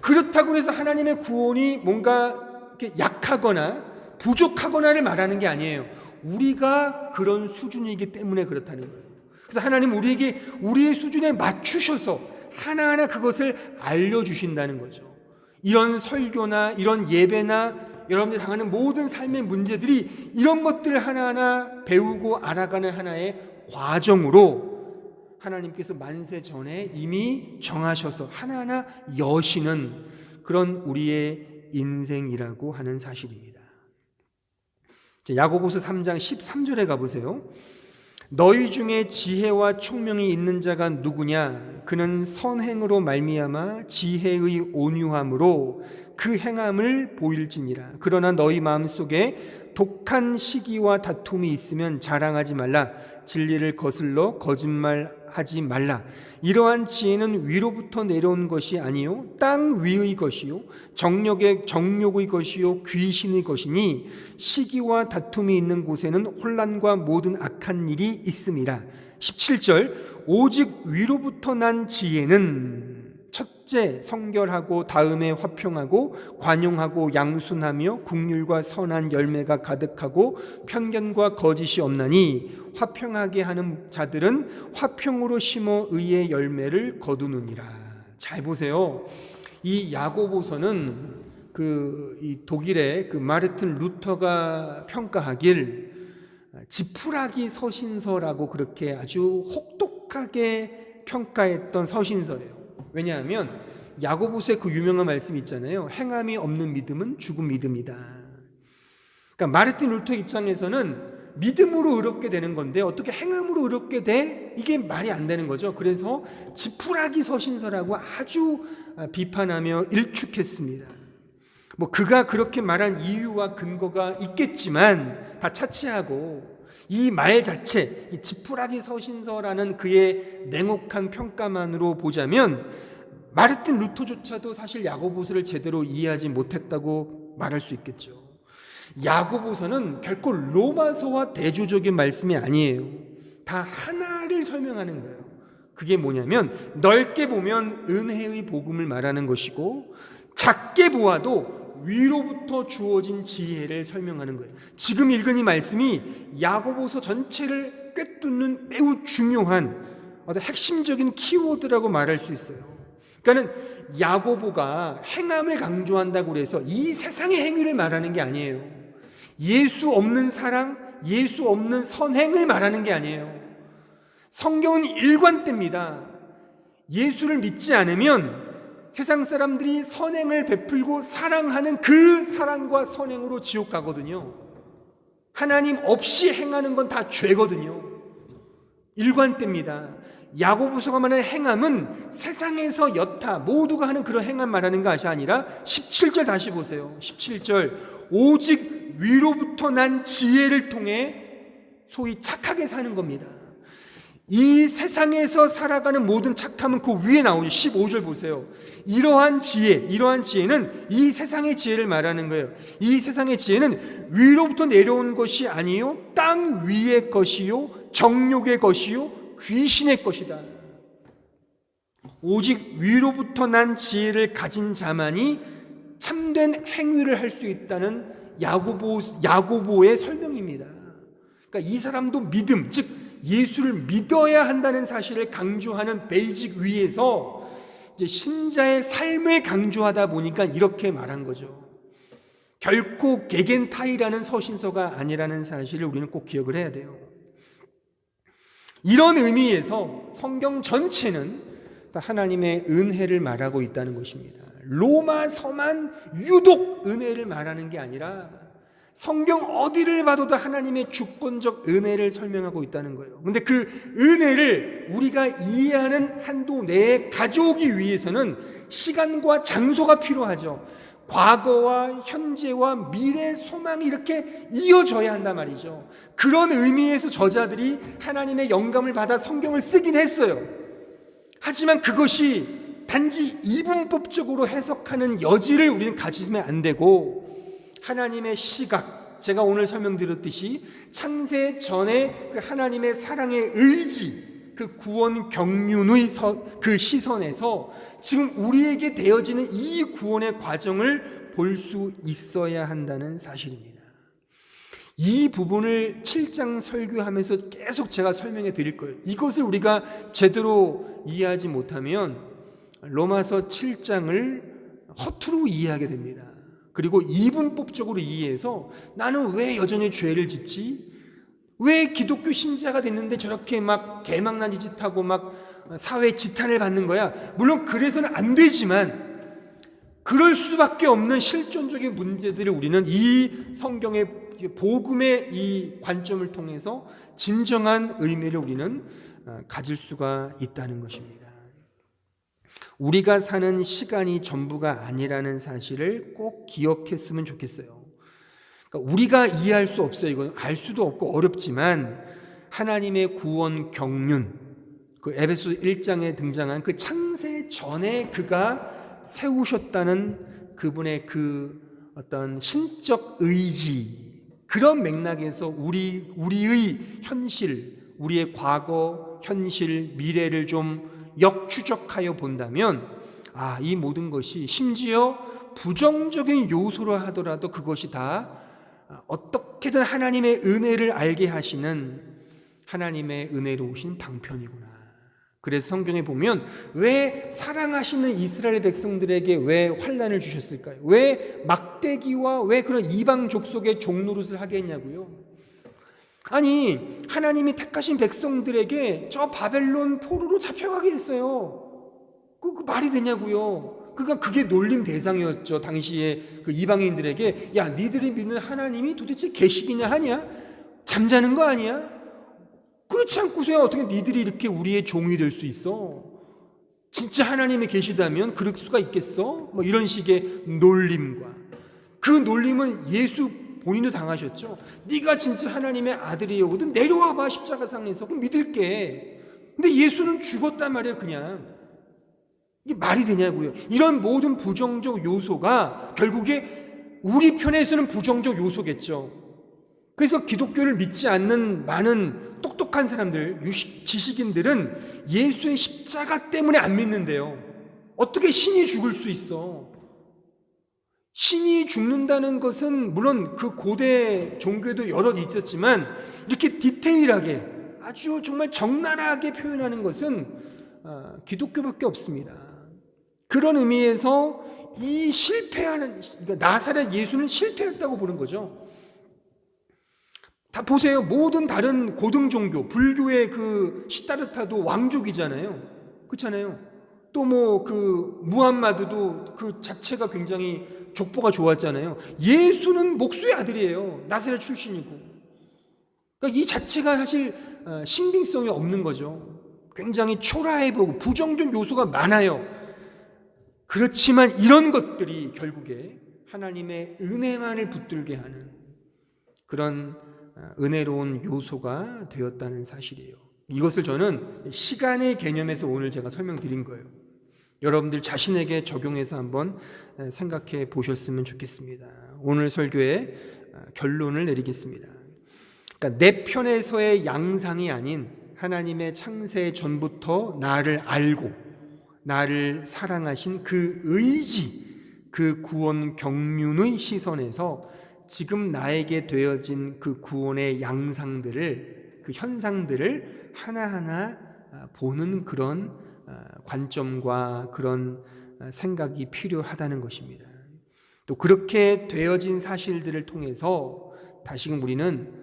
그렇다고 해서 하나님의 구원이 뭔가 이렇게 약하거나 부족하거나를 말하는 게 아니에요. 우리가 그런 수준이기 때문에 그렇다는 거예요. 그래서 하나님 우리에게 우리의 수준에 맞추셔서 하나하나 그것을 알려주신다는 거죠. 이런 설교나 이런 예배나 여러분들이 당하는 모든 삶의 문제들이 이런 것들을 하나하나 배우고 알아가는 하나의 과정으로 하나님께서 만세 전에 이미 정하셔서 하나하나 여시는 그런 우리의 인생이라고 하는 사실입니다. 야고보서 3장 13절에 가보세요. 너희 중에 지혜와 총명이 있는 자가 누구냐? 그는 선행으로 말미암아 지혜의 온유함으로 그 행함을 보일지니라. 그러나 너희 마음속에 독한 시기와 다툼이 있으면 자랑하지 말라. 진리를 거슬러 거짓말하지 말라. 이러한 지혜는 위로부터 내려온 것이 아니요 땅 위의 것이요 정욕의 것이요 귀신의 것이니 시기와 다툼이 있는 곳에는 혼란과 모든 악한 일이 있음이라. 17절 오직 위로부터 난 지혜는 첫째 성결하고 다음에 화평하고 관용하고 양순하며 긍휼과 선한 열매가 가득하고 편견과 거짓이 없나니 화평하게 하는 자들은 화평으로 심어 의의 열매를 거두느니라. 잘 보세요. 이 야고보서는 이 독일의 그 마르틴 루터가 평가하길 지푸라기 서신서라고 그렇게 아주 혹독하게 평가했던 서신서예요. 왜냐하면 야고보서의 그 유명한 말씀이 있잖아요. 행함이 없는 믿음은 죽은 믿음이다. 그러니까 마르틴 루터 입장에서는 믿음으로 의롭게 되는 건데 어떻게 행함으로 의롭게 돼? 이게 말이 안 되는 거죠. 그래서 지푸라기 서신서라고 아주 비판하며 일축했습니다. 뭐 그가 그렇게 말한 이유와 근거가 있겠지만 다 차치하고 이 말 자체, 이 지푸라기 서신서라는 그의 냉혹한 평가만으로 보자면 마르틴 루터조차도 사실 야고보서를 제대로 이해하지 못했다고 말할 수 있겠죠. 야고보서는 결코 로마서와 대조적인 말씀이 아니에요. 다 하나를 설명하는 거예요. 그게 뭐냐면 넓게 보면 은혜의 복음을 말하는 것이고 작게 보아도 위로부터 주어진 지혜를 설명하는 거예요. 지금 읽은 이 말씀이 야고보서 전체를 꿰뚫는 매우 중요한 어떤 핵심적인 키워드라고 말할 수 있어요. 그러니까 야고보가 행함을 강조한다고 해서 이 세상의 행위를 말하는 게 아니에요. 예수 없는 사랑, 예수 없는 선행을 말하는 게 아니에요. 성경은 일관됩니다. 예수를 믿지 않으면 세상 사람들이 선행을 베풀고 사랑하는 그 사랑과 선행으로 지옥 가거든요. 하나님 없이 행하는 건 다 죄거든요. 일관됩니다. 야고보서가 말하는 행함은 세상에서 여타 모두가 하는 그런 행함 말하는 것이 아니라 17절 다시 보세요. 17절 오직 위로부터 난 지혜를 통해 소위 착하게 사는 겁니다. 이 세상에서 살아가는 모든 착함은 그 위에 나오죠. 15절 보세요. 이러한 지혜는 이 세상의 지혜를 말하는 거예요. 이 세상의 지혜는 위로부터 내려온 것이 아니요 땅 위의 것이요 정욕의 것이요 귀신의 것이다. 오직 위로부터 난 지혜를 가진 자만이 참된 행위를 할 수 있다는 야고보의 설명입니다. 그러니까 이 사람도 믿음, 즉 예수를 믿어야 한다는 사실을 강조하는 베이직 위에서 이제 신자의 삶을 강조하다 보니까 이렇게 말한 거죠. 결코 게겐타이라는 서신서가 아니라는 사실을 우리는 꼭 기억을 해야 돼요. 이런 의미에서 성경 전체는 하나님의 은혜를 말하고 있다는 것입니다. 로마서만 유독 은혜를 말하는 게 아니라 성경 어디를 봐도 하나님의 주권적 은혜를 설명하고 있다는 거예요. 그런데 그 은혜를 우리가 이해하는 한도 내에 가져오기 위해서는 시간과 장소가 필요하죠. 과거와 현재와 미래 소망이 이렇게 이어져야 한단 말이죠. 그런 의미에서 저자들이 하나님의 영감을 받아 성경을 쓰긴 했어요. 하지만 그것이 단지 이분법적으로 해석하는 여지를 우리는 가지면 안 되고 하나님의 시각, 제가 오늘 설명드렸듯이 창세 전에 그 하나님의 사랑의 의지, 그 구원 경륜의 그 시선에서 지금 우리에게 되어지는 이 구원의 과정을 볼 수 있어야 한다는 사실입니다. 이 부분을 7장 설교하면서 계속 제가 설명해 드릴 거예요. 이것을 우리가 제대로 이해하지 못하면 로마서 7장을 허투루 이해하게 됩니다. 그리고 이분법적으로 이해해서 나는 왜 여전히 죄를 짓지? 왜 기독교 신자가 됐는데 저렇게 막 개망난 짓하고 막 사회 지탄을 받는 거야? 물론 그래서는 안 되지만 그럴 수밖에 없는 실존적인 문제들을 우리는 이 성경의 복음의 이 관점을 통해서 진정한 의미를 우리는 가질 수가 있다는 것입니다. 우리가 사는 시간이 전부가 아니라는 사실을 꼭 기억했으면 좋겠어요. 그러니까 우리가 이해할 수 없어요. 이건 알 수도 없고 어렵지만 하나님의 구원 경륜, 그 에베소 1장에 등장한 그 창세 전에 그가 세우셨다는 그분의 그 어떤 신적 의지, 그런 맥락에서 우리의 현실, 우리의 과거, 현실, 미래를 좀 역추적하여 본다면 이 모든 것이 심지어 부정적인 요소로 하더라도 그것이 다 어떻게든 하나님의 은혜를 알게 하시는 하나님의 은혜로우신 방편이구나. 그래서 성경에 보면 왜 사랑하시는 이스라엘 백성들에게 왜 환난을 주셨을까요? 왜 막대기와 왜 그런 이방 족속의 종노릇을 하게 했냐고요? 아니 하나님이 택하신 백성들에게 저 바벨론 포로로 잡혀가게 했어요. 그 말이 되냐고요? 그게 놀림 대상이었죠. 당시에 그 이방인들에게 야 니들이 믿는 하나님이 도대체 계시기냐 하냐? 잠자는 거 아니야? 그렇지 않고서야 어떻게 니들이 이렇게 우리의 종이 될 수 있어? 진짜 하나님이 계시다면 그럴 수가 있겠어? 뭐 이런 식의 놀림과 그 놀림은 예수 본인도 당하셨죠. 네가 진짜 하나님의 아들이거든 내려와봐 십자가상에서 그럼 믿을게. 근데 예수는 죽었단 말이에요. 그냥 이게 말이 되냐고요. 이런 모든 부정적 요소가 결국에 우리 편에서는 부정적 요소겠죠. 그래서 기독교를 믿지 않는 많은 똑똑한 사람들, 지식인들은 예수의 십자가 때문에 안 믿는데요. 어떻게 신이 죽을 수 있어? 신이 죽는다는 것은 물론 그 고대 종교에도 여러 있었지만 이렇게 디테일하게 아주 정말 적나라하게 표현하는 것은 기독교밖에 없습니다. 그런 의미에서 이 실패하는, 그러니까 나사렛 예수는 실패했다고 보는 거죠. 다 보세요. 모든 다른 고등 종교, 불교의 그 시타르타도 왕족이잖아요. 그렇잖아요. 또 뭐 그 무함마드도 그 자체가 굉장히 족보가 좋았잖아요. 예수는 목수의 아들이에요. 나사렛 출신이고. 그러니까 이 자체가 사실 신빙성이 없는 거죠. 굉장히 초라해 보고 부정적 요소가 많아요. 그렇지만 이런 것들이 결국에 하나님의 은혜만을 붙들게 하는 그런 은혜로운 요소가 되었다는 사실이에요. 이것을 저는 시간의 개념에서 오늘 제가 설명드린 거예요. 여러분들 자신에게 적용해서 한번 생각해 보셨으면 좋겠습니다. 오늘 설교의 결론을 내리겠습니다. 그러니까 내 편에서의 양상이 아닌 하나님의 창세 전부터 나를 알고 나를 사랑하신 그 의지, 그 구원 경륜의 시선에서 지금 나에게 되어진 그 구원의 양상들을, 그 현상들을 하나하나 보는 그런 관점과 그런 생각이 필요하다는 것입니다. 또 그렇게 되어진 사실들을 통해서 다시금 우리는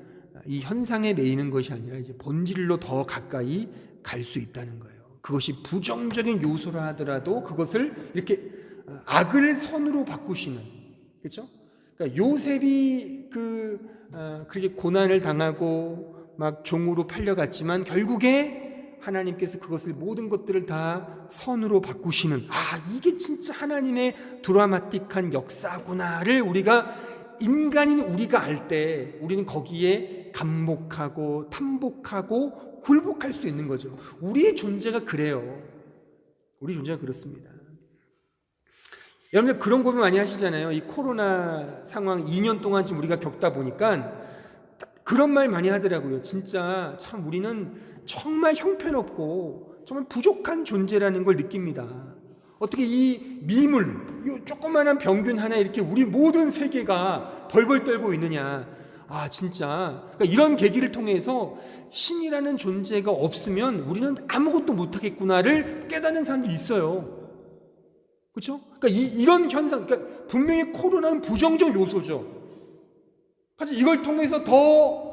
이 현상에 매이는 것이 아니라 이제 본질로 더 가까이 갈 수 있다는 거예요. 그것이 부정적인 요소라 하더라도 그것을 이렇게 악을 선으로 바꾸시는, 그렇죠? 그러니까 요셉이 그렇게 고난을 당하고 막 종으로 팔려갔지만 결국에 하나님께서 그것을 모든 것들을 다 선으로 바꾸시는, 이게 진짜 하나님의 드라마틱한 역사구나를 우리가 인간인 우리가 알 때 우리는 거기에 감목하고 탐복하고 굴복할 수 있는 거죠. 우리의 존재가 그래요. 우리 존재가 그렇습니다. 여러분들 그런 고민 많이 하시잖아요. 이 코로나 상황 2년 동안 지금 우리가 겪다 보니까 그런 말 많이 하더라고요. 진짜 참 우리는 정말 형편없고 정말 부족한 존재라는 걸 느낍니다. 어떻게 이 미물, 이 조그마한 병균 하나 이렇게 우리 모든 세계가 벌벌 떨고 있느냐. 진짜 그러니까 이런 계기를 통해서 신이라는 존재가 없으면 우리는 아무것도 못하겠구나를 깨닫는 사람들이 있어요. 그렇죠? 그러니까 이런 현상, 그러니까 분명히 코로나는 부정적 요소죠. 하지만 이걸 통해서 더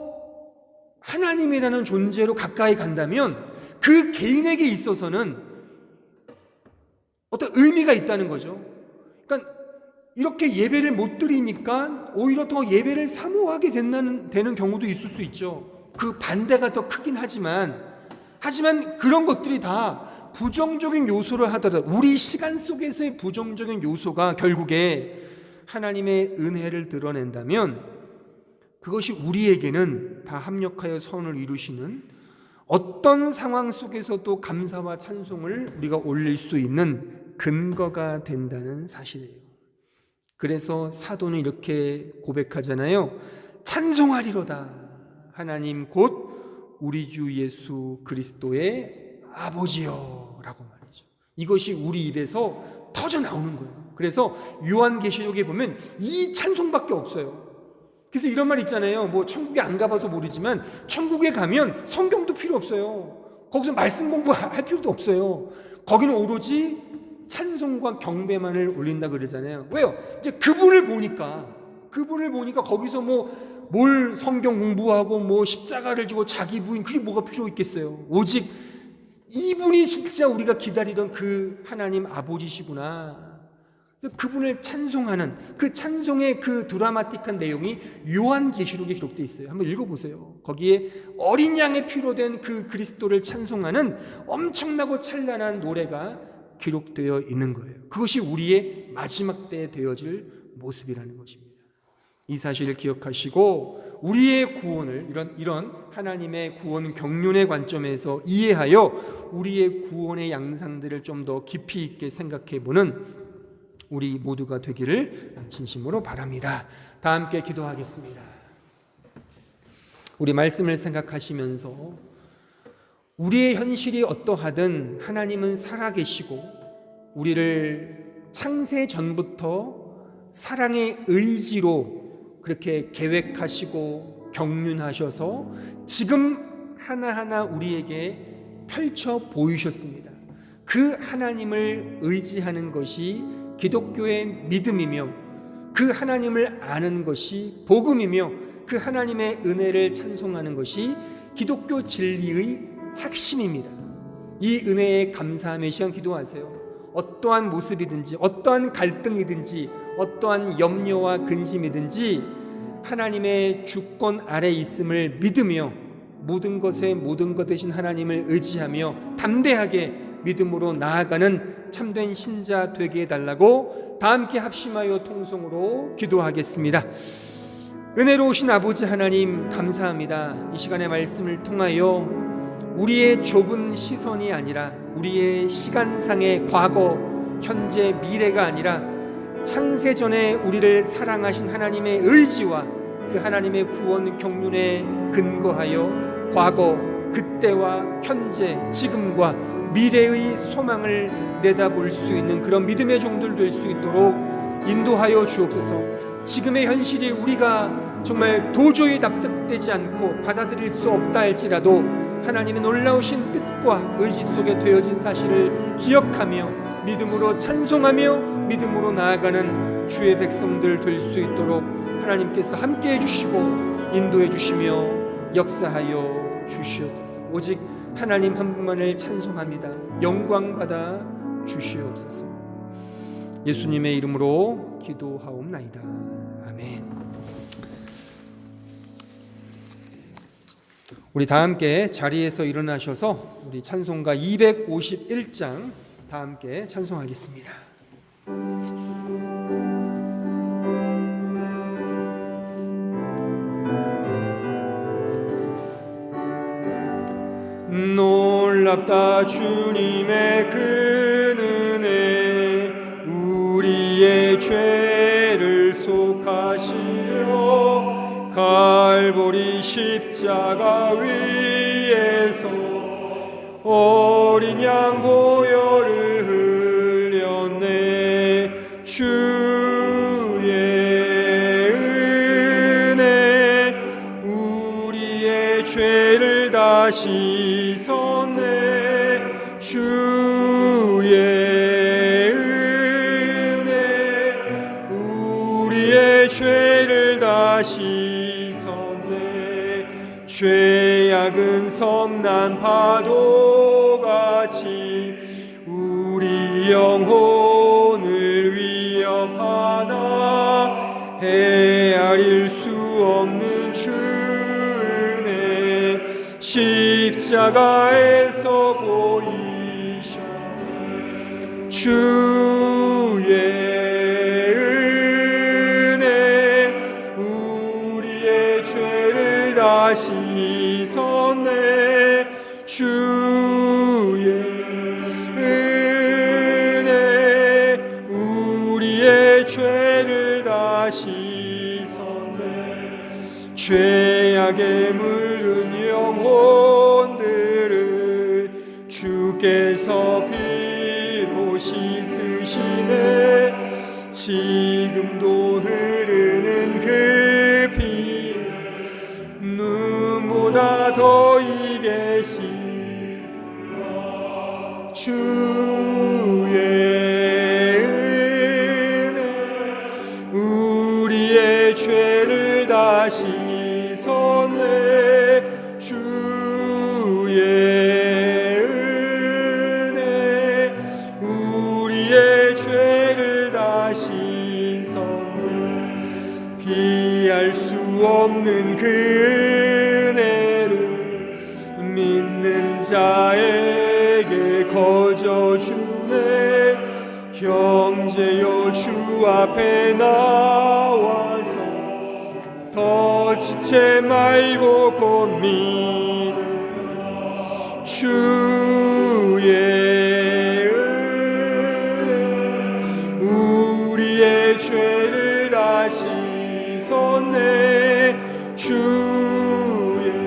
하나님이라는 존재로 가까이 간다면 그 개인에게 있어서는 어떤 의미가 있다는 거죠. 그러니까 이렇게 예배를 못 드리니까 오히려 더 예배를 사모하게 되는 경우도 있을 수 있죠. 그 반대가 더 크긴 하지만 그런 것들이 다 부정적인 요소를 하더라도 우리 시간 속에서의 부정적인 요소가 결국에 하나님의 은혜를 드러낸다면 그것이 우리에게는 다 합력하여 선을 이루시는 어떤 상황 속에서도 감사와 찬송을 우리가 올릴 수 있는 근거가 된다는 사실이에요. 그래서 사도는 이렇게 고백하잖아요. 찬송하리로다. 하나님 곧 우리 주 예수 그리스도의 아버지여 라고 말이죠. 이것이 우리 입에서 터져 나오는 거예요. 그래서 요한계시록에 보면 이 찬송밖에 없어요. 그래서 이런 말 있잖아요. 뭐 천국에 안 가봐서 모르지만 천국에 가면 성경도 필요 없어요. 거기서 말씀 공부할 필요도 없어요. 거기는 오로지 찬송과 경배만을 올린다 그러잖아요. 왜요? 이제 그분을 보니까 거기서 뭘 성경 공부하고 십자가를 지고 자기 부인 그게 뭐가 필요 있겠어요. 오직 이분이 진짜 우리가 기다리던 그 하나님 아버지시구나. 그분을 찬송하는 그 찬송의 그 드라마틱한 내용이 요한계시록에 기록되어 있어요. 한번 읽어보세요. 거기에 어린 양의 피로 된 그 그리스도를 찬송하는 엄청나고 찬란한 노래가 기록되어 있는 거예요. 그것이 우리의 마지막 때에 되어질 모습이라는 것입니다. 이 사실을 기억하시고 우리의 구원을 이런 하나님의 구원 경륜의 관점에서 이해하여 우리의 구원의 양상들을 좀 더 깊이 있게 생각해보는 우리 모두가 되기를 진심으로 바랍니다. 다 함께 기도하겠습니다. 우리 말씀을 생각하시면서 우리의 현실이 어떠하든 하나님은 살아계시고 우리를 창세 전부터 사랑의 의지로 그렇게 계획하시고 경륜하셔서 지금 하나하나 우리에게 펼쳐 보이셨습니다. 그 하나님을 의지하는 것이 기독교의 믿음이며 그 하나님을 아는 것이 복음이며 그 하나님의 은혜를 찬송하는 것이 기독교 진리의 핵심입니다. 이 은혜에 감사하며 시간 기도하세요. 어떠한 모습이든지 어떠한 갈등이든지 어떠한 염려와 근심이든지 하나님의 주권 아래 있음을 믿으며 모든 것에 모든 것 되신 하나님을 의지하며 담대하게 믿음으로 나아가는 참된 신자 되게 해달라고 다 함께 합심하여 통성으로 기도하겠습니다. 은혜로우신 아버지 하나님 감사합니다. 이 시간의 말씀을 통하여 우리의 좁은 시선이 아니라 우리의 시간상의 과거, 현재, 미래가 아니라 창세전에 우리를 사랑하신 하나님의 의지와 그 하나님의 구원 경륜에 근거하여 과거, 그때와 현재, 지금과 미래의 소망을 내다볼 수 있는 그런 믿음의 종들 될 수 있도록 인도하여 주옵소서. 지금의 현실이 우리가 정말 도저히 납득되지 않고 받아들일 수 없다 할지라도 하나님의 놀라우신 뜻과 의지 속에 되어진 사실을 기억하며 믿음으로 찬송하며 믿음으로 나아가는 주의 백성들 될 수 있도록 하나님께서 함께해 주시고 인도해 주시며 역사하여 주시옵소서. 오직 하나님 한 분만을 찬송합니다. 영광 받아 주시옵소서. 예수님의 이름으로 기도하옵나이다. 아멘. 우리 다 함께 자리에서 일어나셔서 우리 찬송가 251장 다 함께 찬송하겠습니다. 놀랍다 주님의 그 은혜 우리의 죄를 속하시려 갈보리 십자가 위에서 어린 양 보혈을 흘렸네. 주의 은혜 우리의 죄를 다 씻었네. 주의 은혜 우리의 죄를 다 씻었네. 죄악은 성난 파도같이 우리 영혼을 위협하나 헤아릴 수 없는 주 은혜 십자가에서 보이셨네. 주의 은혜 우리의 죄를 다 씻었네. 주의 은혜 우리의 죄를 다 씻었네. 죄악에 물든 영혼들을 주께서 피로 씻으시네. 지금도 흐르는 그 피 눈보다 더 이계시 주의 은혜 우리의 죄를 다 씻었네. 주의 은혜 우리의 죄를 다 씻었네. 피할 수 없는 그 은혜를 믿는 자에게 거저주네. 형제여 주 앞에 나와서 더 지체 말고 곧 믿으라. 주의 은혜 우리의 죄를 다 씻었네. 주의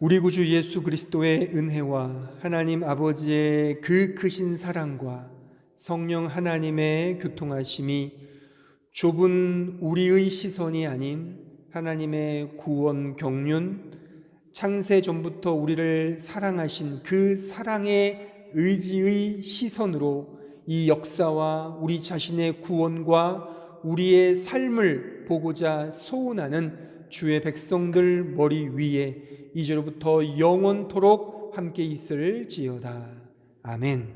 우리 구주 예수 그리스도의 은혜와 하나님 아버지의 그 크신 사랑과 성령 하나님의 교통하심이 좁은 우리의 시선이 아닌 하나님의 구원 경륜, 창세 전부터 우리를 사랑하신 그 사랑의 의지의 시선으로 이 역사와 우리 자신의 구원과 우리의 삶을 보고자 소원하는 주의 백성들 머리 위에 이제로부터 영원토록 함께 있을지어다. 아멘.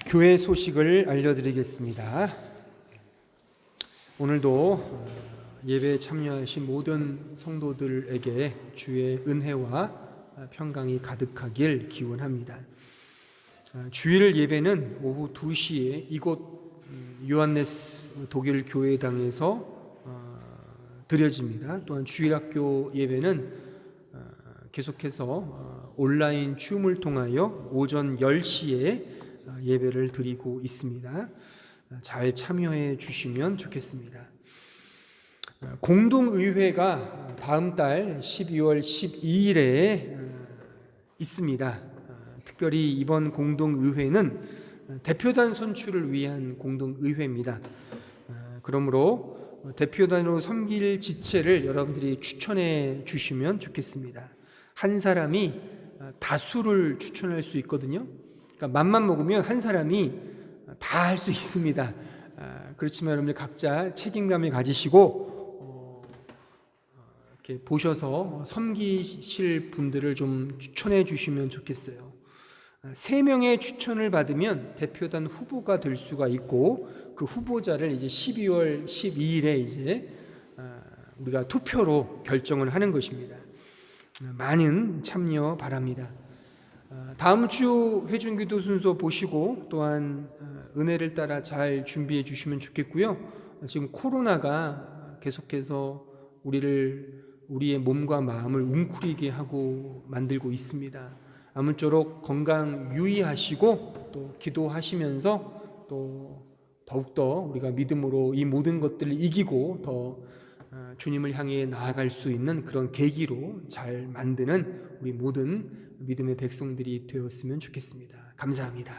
교회 소식을 알려드리겠습니다. 오늘도 예배에 참여하신 모든 성도들에게 주의 은혜와 평강이 가득하길 기원합니다. 주일 예배는 오후 2시에 이곳 요한네스 독일 교회당에서 드려집니다. 또한 주일학교 예배는 계속해서 온라인 줌을 통하여 오전 10시에 예배를 드리고 있습니다. 잘 참여해 주시면 좋겠습니다. 공동의회가 다음 달 12월 12일에 있습니다. 특별히 이번 공동의회는 대표단 선출을 위한 공동의회입니다. 그러므로 대표단으로 섬길 지체를 여러분들이 추천해 주시면 좋겠습니다. 한 사람이 다수를 추천할 수 있거든요. 그러니까 맘만 먹으면 한 사람이 다 할 수 있습니다. 그렇지만 여러분들 각자 책임감을 가지시고 이렇게 보셔서 섬기실 분들을 좀 추천해 주시면 좋겠어요. 3명의 추천을 받으면 대표단 후보가 될 수가 있고 그 후보자를 이제 12월 12일에 이제 우리가 투표로 결정을 하는 것입니다. 많은 참여 바랍니다. 다음 주 회중기도 순서 보시고 또한 은혜를 따라 잘 준비해 주시면 좋겠고요. 지금 코로나가 계속해서 우리의 몸과 마음을 웅크리게 하고 만들고 있습니다. 아무쪼록 건강 유의하시고 또 기도하시면서 또 더욱더 우리가 믿음으로 이 모든 것들을 이기고 더 주님을 향해 나아갈 수 있는 그런 계기로 잘 만드는 우리 모든 믿음의 백성들이 되었으면 좋겠습니다. 감사합니다.